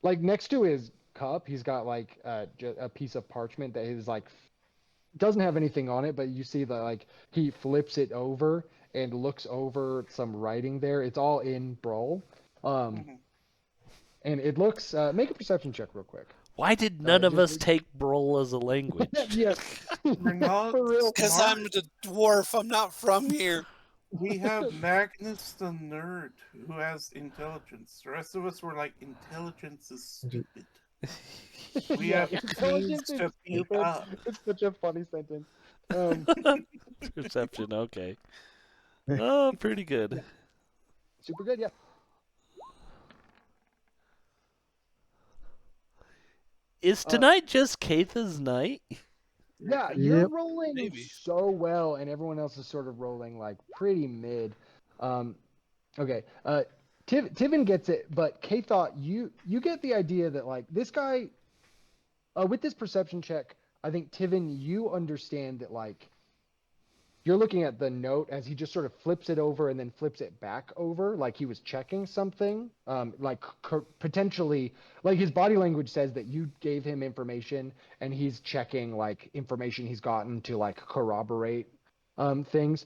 next to his cup, he's got like a piece of parchment that is like doesn't have anything on it, but you see that like he flips it over and looks over some writing there. It's all in Brol. Um, Mm-hmm. and it looks. Make a perception check real quick. Why did none of Just us take Brol as a language? yeah, We're not for real. Because smart. I'm the dwarf. I'm not from here. We have Magnus the nerd who has intelligence. The rest of us were like, intelligence is stupid. We Yeah, have things intelligence is to beat stupid. up. It's such a funny sentence. Um, Perception, okay. Oh, pretty good. super good. Yeah. Is tonight just Katha's night? Yeah, you're Yep. rolling Maybe. so well, and everyone else is sort of rolling like pretty mid. Um, okay. Tivin gets it, but Kay thought you get the idea that like this guy, with this perception check, I think Tivin, you understand that like you're looking at the note as he just sort of flips it over and then flips it back over, like he was checking something. Like potentially, like his body language says that you gave him information and he's checking like information he's gotten to like corroborate things.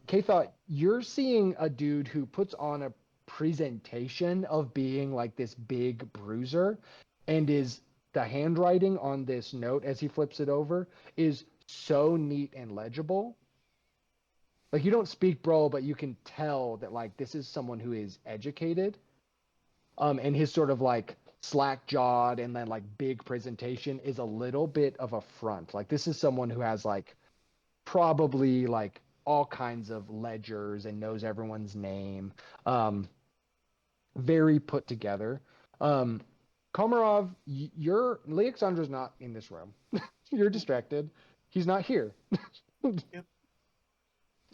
Kay thought you're seeing a dude who puts on a presentation of being like this big bruiser, and is the handwriting on this note as he flips it over is so neat and legible. Like you don't speak Brol, but you can tell that like this is someone who is educated. And his sort of like slack jawed and then like big presentation is a little bit of a front. Like this is someone who has like probably like all kinds of ledgers and knows everyone's name. Very put together. Komarov, you're Alexandra's not in this room. You're distracted. He's not here. Yep.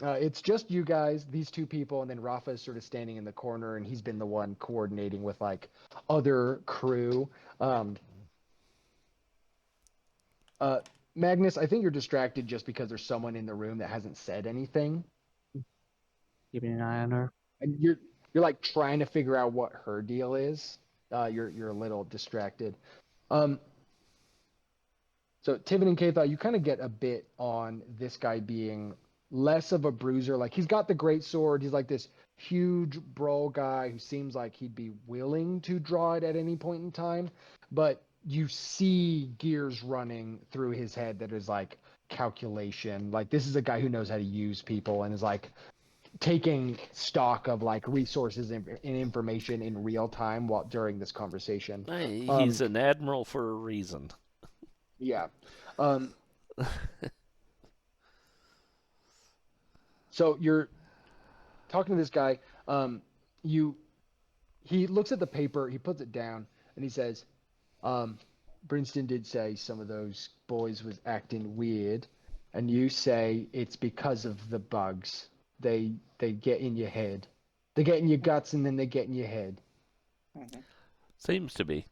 It's just you guys, these two people, and then Rafa is sort of standing in the corner, and he's been the one coordinating with like other crew. Magnus, I think you're distracted just because there's someone in the room that hasn't said anything, Keeping an eye on her. and you're like trying to figure out what her deal is. You're a little distracted. Um, So Tiven and Katha, you kind of get a bit on this guy being less of a bruiser. Like he's got the great sword. He's like this huge brawl guy who seems like he'd be willing to draw it at any point in time. But you see gears running through his head that is like calculation. Like this is a guy who knows how to use people and is like taking stock of like resources and information in real time while during this conversation. He's an admiral for a reason. Yeah. Um, so you're talking to this guy. He looks at the paper, he puts it down, and he says, Brinston did say some of those boys was acting weird, and you say it's because of the bugs. They get in your head. They get in your guts and then they get in your head. Mm-hmm. Seems to be.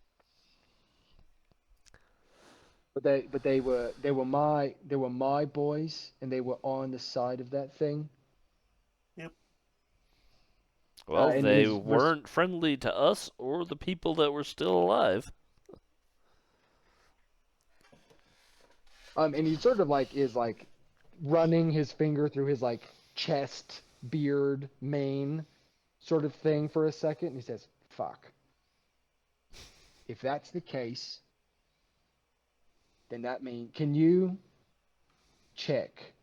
But they were my boys, and they were on the side of that thing. Yep. Well, And they weren't friendly to us or the people that were still alive. and he sort of like is like running his finger through his like chest, beard, mane, sort of thing for a second, and he says, "Fuck. If that's the case, then that means can you check?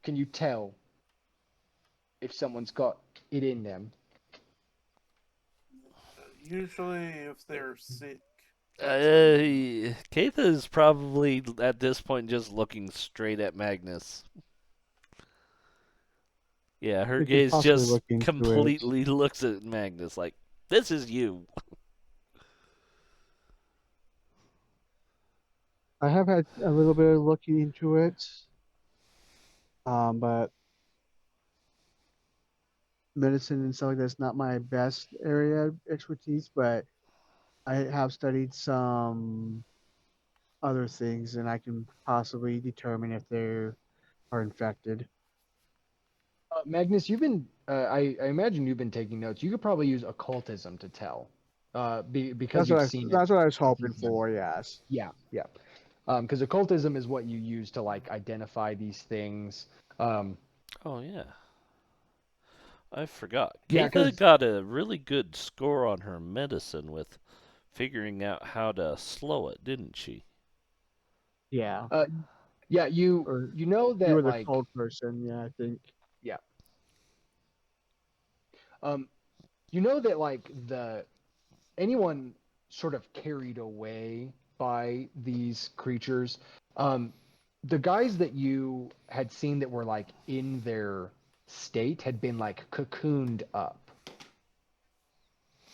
Can you tell if someone's got it in them?" Usually, if they're sick. Keitha is probably at this point just looking straight at Magnus. Yeah, her We could gaze possibly just look into it. completely looks at Magnus like, this is you. I have had a little bit of looking into it, but medicine and stuff like that's not my best area of expertise. But I have studied some other things, and I can possibly determine if they are infected. Magnus, you've been. I imagine you've been taking notes. You could probably use occultism to tell, because you've seen it. That's what I was a hoping few times. for. Yes. Yeah, yeah. Because occultism is what you use to like identify these things. Oh, yeah. I forgot. Yeah, Keitha 'cause- got a really good score on her medicine with figuring out how to slow it, didn't she? Yeah. Yeah, you Or know you that were the like cold person. Yeah, I think. yeah. You know that like the anyone sort of carried away by these creatures, the guys that you had seen that were like in their state had been like cocooned up.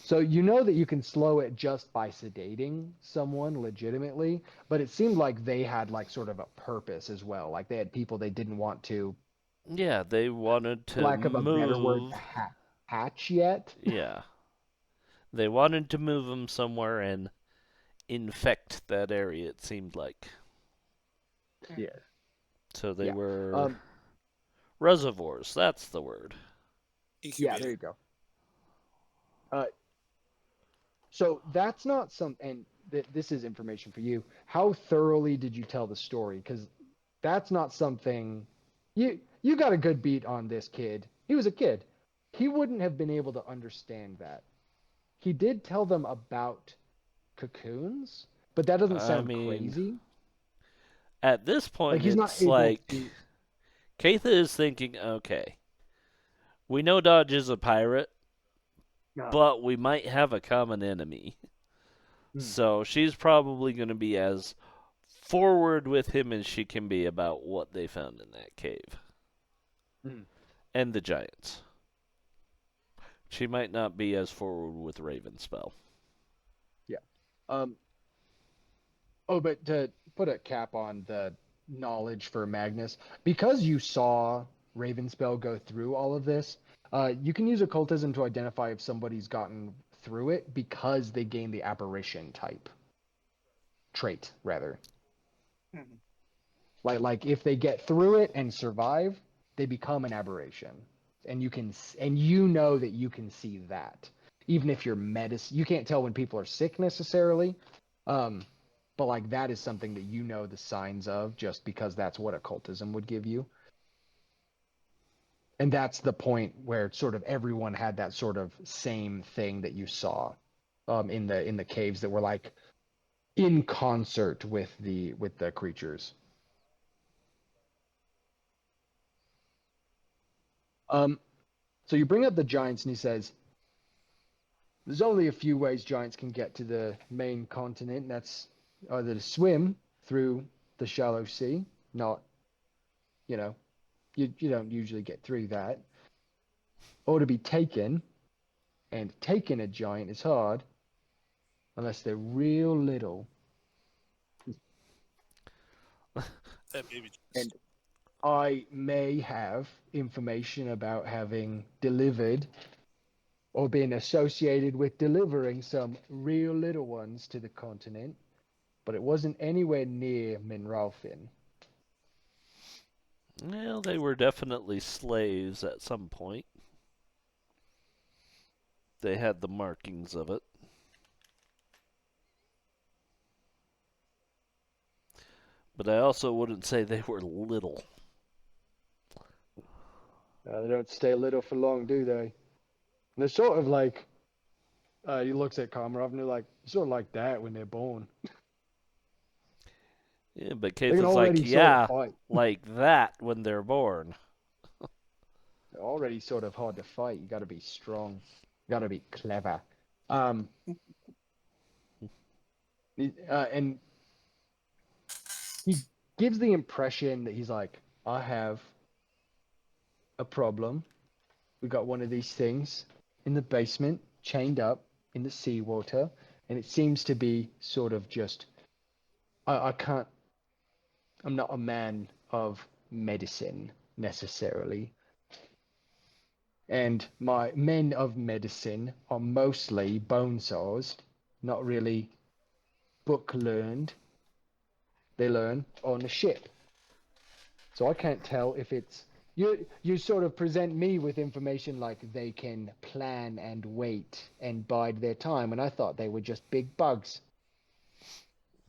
So you know that you can slow it just by sedating someone legitimately, but it seemed like they had like sort of a purpose as well. Like they had people they didn't want to, Yeah, they wanted for to lack of a better word, move. hatch yet. Yeah. They wanted to move them somewhere and infect that area, it seemed like. Yeah. So they Yeah. were reservoirs, that's the word. Yeah, there you go. So that's not some, and this is information for you. How thoroughly did you tell the story? Because that's not something you got a good beat on this kid. He was a kid. He wouldn't have been able to understand that. He did tell them about cocoons, but that doesn't I sound mean, crazy. at this Like point, he's not it's able like to. Keitha is thinking, okay, we know Dodge is a pirate, but we might have a common enemy. So she's probably going to be as forward with him as she can be about what they found in that cave. And the giants. She might not be as forward with Ravenspell. Yeah. Oh, but to put a cap on the knowledge for Magnus, because you saw Ravenspell go through all of this, you can use occultism to identify if somebody's gotten through it because they gain the apparition type trait, rather. Like if they get through it and survive, they become an aberration, and you know that you can see that, even if you're medicine. You can't tell when people are sick necessarily, but like that is something that you know the signs of just because that's what occultism would give you. And that's the point where sort of everyone had that sort of same thing that you saw in the caves that were like in concert with the creatures. So you bring up the giants, and he says, "There's only a few ways giants can get to the main continent. And that's either to swim through the shallow sea, not, you know, you don't usually get through that, or to be taken. And taking a giant is hard, unless they're real little. And I may have information about having delivered or been associated with delivering some real little ones to the continent, but it wasn't anywhere near Minralfin." Well, they were definitely slaves at some point. They had the markings of it. But I also wouldn't say they were little. They don't stay little for long, do they? And they're sort of like, he looks at Komarov and they're like, sort of like that when they're born. Yeah, but They can Kathan's like, already sort of yeah, fight. like that when they're born. They're already sort of hard to fight. You got to be strong. You got to be clever. And he gives the impression that he's like, I have a problem. We got one of these things in the basement, chained up in the seawater, and it seems to be sort of just. I can't. I'm not a man of medicine necessarily. And my men of medicine are mostly bone saws, not really book learned. They learn on a ship. So I can't tell if it's you sort of present me with information like they can plan and wait and bide their time, and I thought they were just big bugs.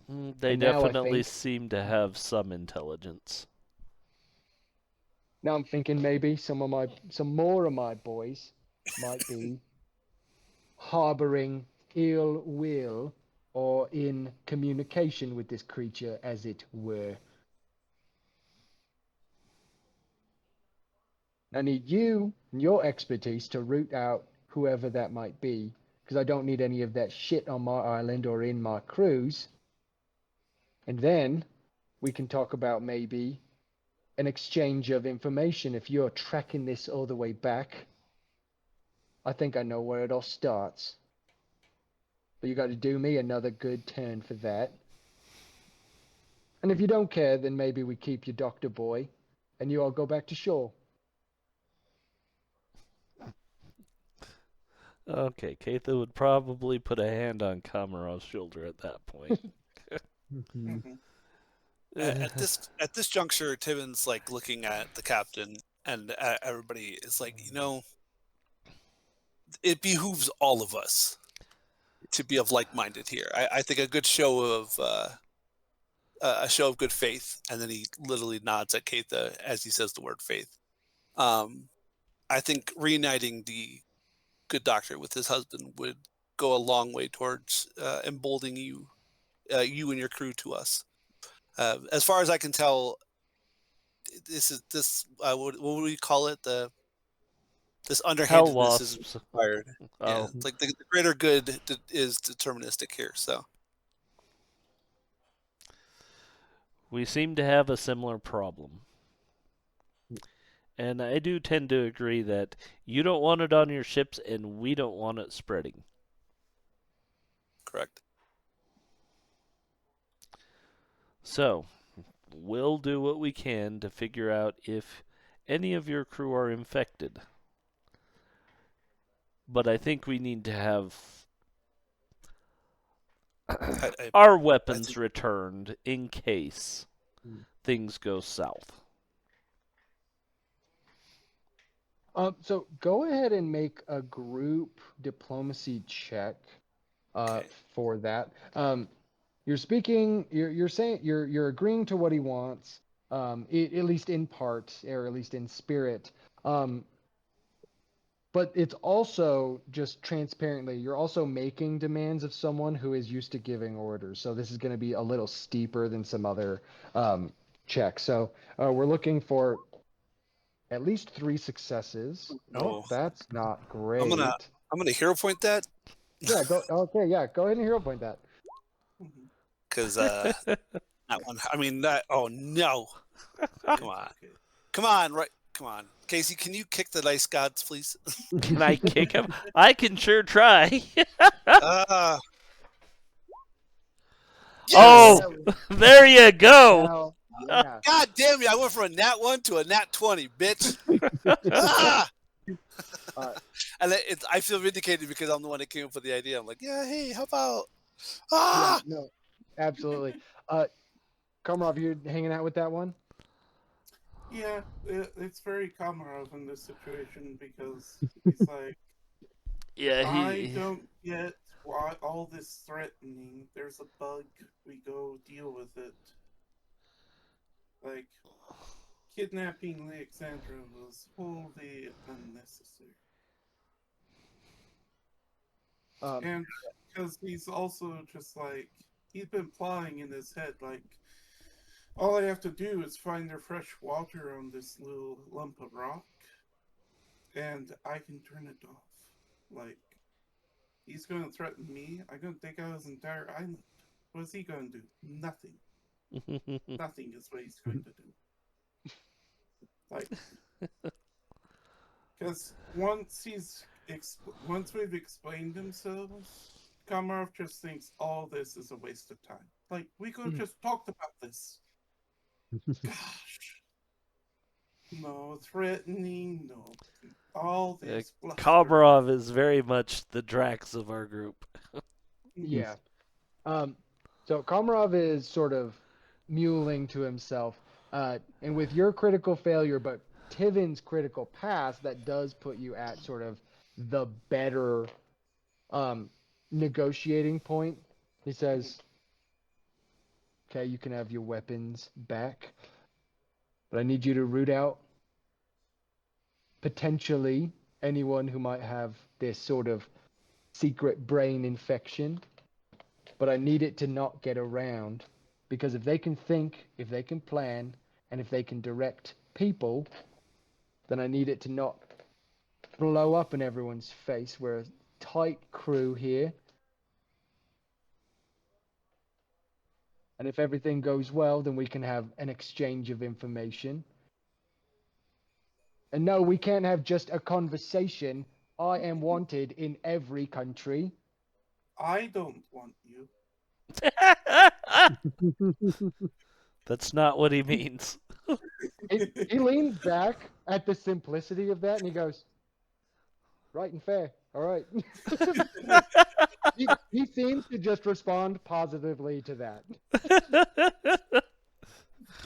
They And now I definitely think seem to have some intelligence. now I'm thinking maybe some more of my boys might be harboring ill will or in communication with this creature, as it were. I need you and your expertise to root out whoever that might be, because I don't need any of that shit on my island or in my cruise. And then we can talk about maybe an exchange of information. If you're tracking this all the way back, I think I know where it all starts. But you got to do me another good turn for that. And if you don't care, then maybe we keep your doctor boy and you all go back to shore. Okay, Katha would probably put a hand on Kamarov's shoulder at that point. Mhm. Mhm. At this juncture, Tibbin's like looking at the captain and everybody is like, it behooves all of us to be of like-minded here. I think a good show of a show of good faith, and then he literally nods at Keitha as he says the word faith. I think reuniting the good doctor with his husband would go a long way towards emboldening you and your crew to us. As far as I can tell, this what would we call it? This Hell underhandedness is wasps. required. Yeah, Oh, it's like the greater good is deterministic here. So we seem to have a similar problem. And I do tend to agree that you don't want it on your ships and we don't want it spreading. correct. So, we'll do what we can to figure out if any of your crew are infected. But I think we need to have I, our I weapons think returned in case things go south. So go ahead and make a group diplomacy check okay. for that. You're speaking. You're saying you're agreeing to what he wants. At least in part, or at least in spirit. But it's also just transparently, you're also making demands of someone who is used to giving orders. So this is going to be a little steeper than some other checks. So we're looking for at least 3 successes. Well, No, that's not I'm gonna great. I'm gonna hero point that Yeah, go. Okay, yeah, go ahead and hero point that. Mhm. because that one. I mean that. Oh no! Come on, Okay. come on, right? Come on, Casey. Can you kick the dice gods, please? Can I kick him? I can sure try. Ah, yes! Oh, Yeah, there you go. hell, yeah. God damn you! I went from a nat 1 to a nat 20, bitch. Ah! Uh, And I feel vindicated because I'm the one that came up with the idea. I'm like, yeah, hey, how about yeah, ah? no, absolutely. Komarov, you hanging out with that one? Yeah, it's very Komarov in this situation because he's like, Yeah, I he. don't get why all this threatening. There's a bug. We go deal with it. Like, kidnapping Alexandra was wholly unnecessary. And because he's also just like, he's been plotting in his head, like, all I have to do is find the fresh water on this little lump of rock, and I can turn it off. Like, he's going to threaten me. I'm going to take out his entire island. What's he going to do? Nothing. Nothing is what he's going to do. Like, because once we've explained themselves, Komarov just thinks all this is a waste of time. Like, we could have just talked about this. Gosh. No threatening, no. All this bluster. Komarov is very much the Drax of our group. Yeah. So Komarov is sort of muling to himself, and with your critical failure, but Tivin's critical pass, that does put you at sort of the better negotiating point. He says, "Okay, you can have your weapons back, but I need you to root out potentially anyone who might have this sort of secret brain infection. But I need it to not get around, because if they can think, if they can plan, and if they can direct people, then I need it to not blow up in everyone's face. We're a tight crew here. And if everything goes well, then we can have an exchange of information. And no, we can't have just a conversation. I am wanted in every country." I don't want you. That's not what he means. He leans back at the simplicity of that and he goes, "Right and fair. All right." He seems to just respond positively to that.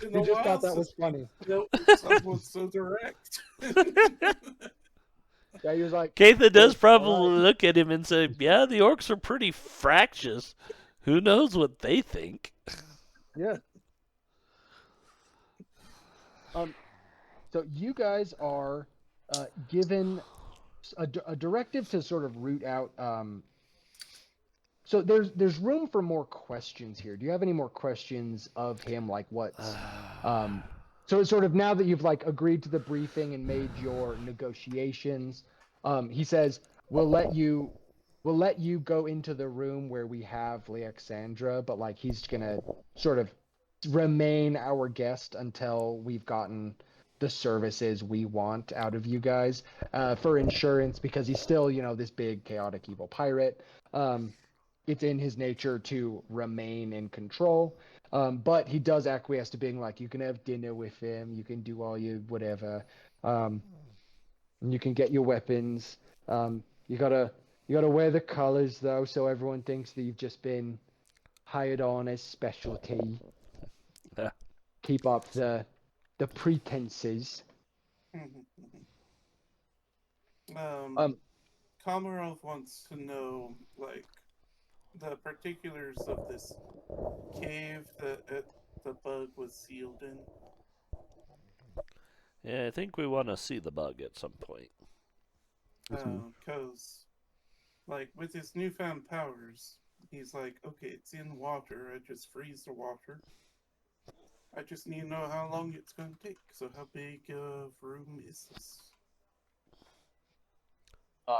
In He a just while thought that was since funny. someone so direct. Yeah, he was like, Keitha does "Good, probably all right." look at him and say, yeah, the orcs are pretty fractious. Who knows what they think? Yeah. So you guys are given a directive to sort of root out. So there's room for more questions here. Do you have any more questions of him? Like what's so sort of now that you've like agreed to the briefing and made your negotiations, he says we'll let you go into the room where we have Leoxandra, but like he's gonna sort of remain our guest until we've gotten the services we want out of you guys for insurance, because he's still, this big chaotic evil pirate. It's in his nature to remain in control, but he does acquiesce to being like, you can have dinner with him, you can do all your whatever, you can get your weapons. You gotta wear the colors though, so everyone thinks that you've just been hired on as specialty. Keep up the pretenses. Komarov wants to know, like, the particulars of this cave that the bug was sealed in. Yeah, I think we want to see the bug at some point. Because, like, with his newfound powers, he's like, okay, it's in water. I just freeze the water. I just need to know how long it's going to take. So, how big of room is this?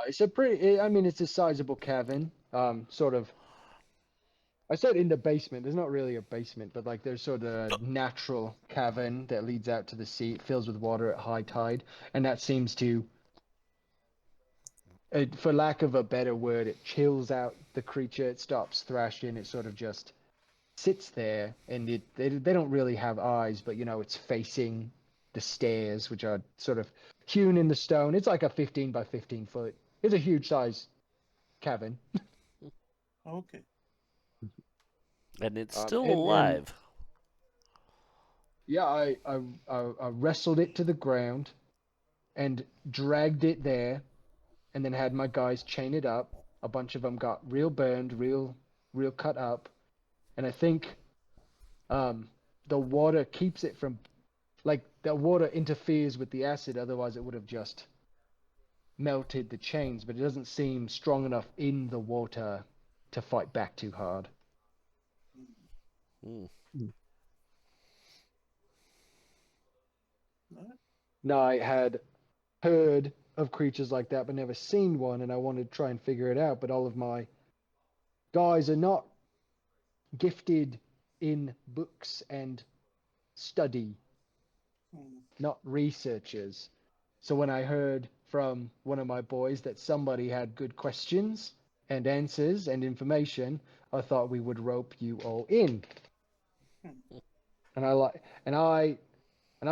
It's a pretty. I mean, it's a sizable cavern. Sort of. I said in the basement. There's not really a basement, but like there's sort of a natural cavern that leads out to the sea. It fills with water at high tide, and that seems to, for lack of a better word, it chills out the creature. It stops thrashing. It sort of just sits there, and they don't really have eyes, but it's facing the stairs, which are sort of hewn in the stone. It's like a 15 by 15 foot. It's a huge size cavern. Okay. And it's still And alive. yeah, I wrestled it to the ground and dragged it there, and then had my guys chain it up. A bunch of them got real burned, real cut up, and I think the water keeps it from, like, the water interferes with the acid. Otherwise, it would have just melted the chains, but it doesn't seem strong enough in the water to fight back too hard. Hmm. Now, I had heard of creatures like that, but never seen one, and I wanted to try and figure it out, but all of my guys are not gifted in books and study, not researchers. So when I heard from one of my boys that somebody had good questions and answers and information, I thought we would rope you all in. And I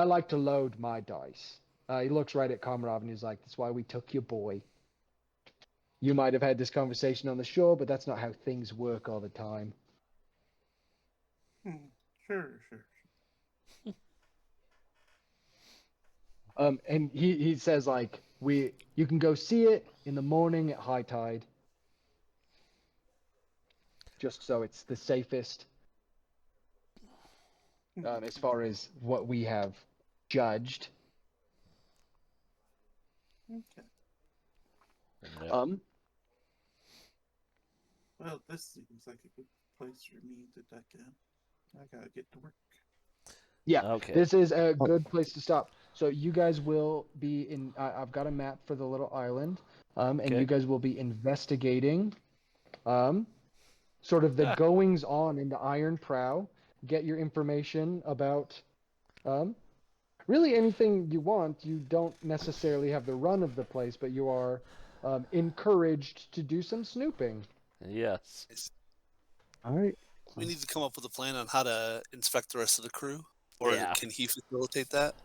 like to load my dice. He looks right at Komarov and he's like, "That's why we took your boy. You might have had this conversation on the shore, but that's not how things work all the time." Sure. And he says like you can go see it in the morning at high tide, just so it's the safest as far as what we have judged. Okay. Yeah. Well, this seems like a good place for me to duck in. I gotta get to work. Yeah, Okay. this is a good place to stop. So you guys will be in. I've got a map for the little island, and Okay. you guys will be investigating, sort of the goings on in the Iron Prow. Get your information about, really anything you want. You don't necessarily have the run of the place, but you are encouraged to do some snooping. Yes. All right. We need to come up with a plan on how to inspect the rest of the crew, or Yeah. can he facilitate that?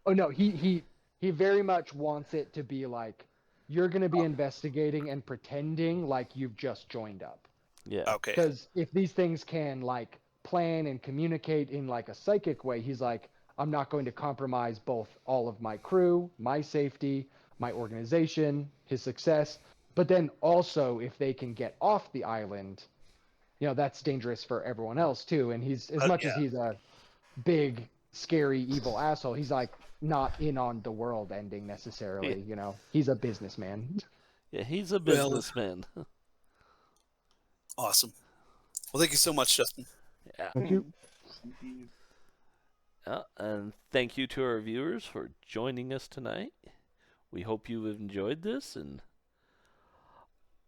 Oh no, he very much wants it to be like you're going to be investigating and pretending like you've just joined up. Yeah. Okay. Because if these things can like plan and communicate in like a psychic way, he's like, I'm not going to compromise both all of my crew, my safety, my organization, his success. But then also, if they can get off the island, that's dangerous for everyone else too. And he's as much as he's a big, scary, evil asshole, he's like not in on the world ending necessarily. He's a businessman. Yeah, he's a Well- businessman. Awesome. Well, thank you so much, Justin. Yeah. Thank you. And thank you to our viewers for joining us tonight. We hope you have enjoyed this, and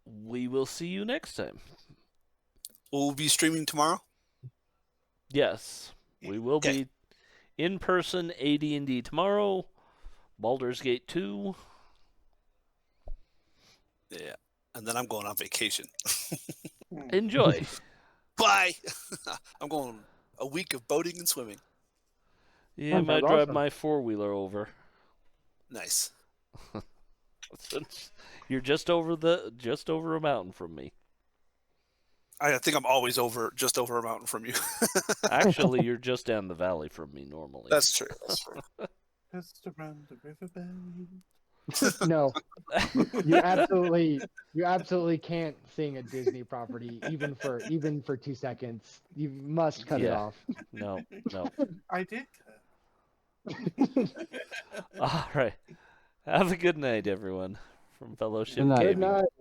we will see you next time. We'll be streaming tomorrow. Yes, we will Okay. be in person AD&D tomorrow. Baldur's Gate 2. Yeah. And then I'm going on vacation. Enjoy. Bye. I'm going a week of boating and swimming. Yeah, I Sounds might drive awesome. my four-wheeler over. Nice. Since you're just over a mountain from me. I think I'm always just over a mountain from you. Actually, you're just down the valley from me normally. That's true. Just around the riverbed. No, you absolutely can't sing a Disney property even for 2 seconds. You must cut it Yeah. off. No. I did cut. All right. Have a good night, everyone. From Fellowship Good night. Good Gaming. night.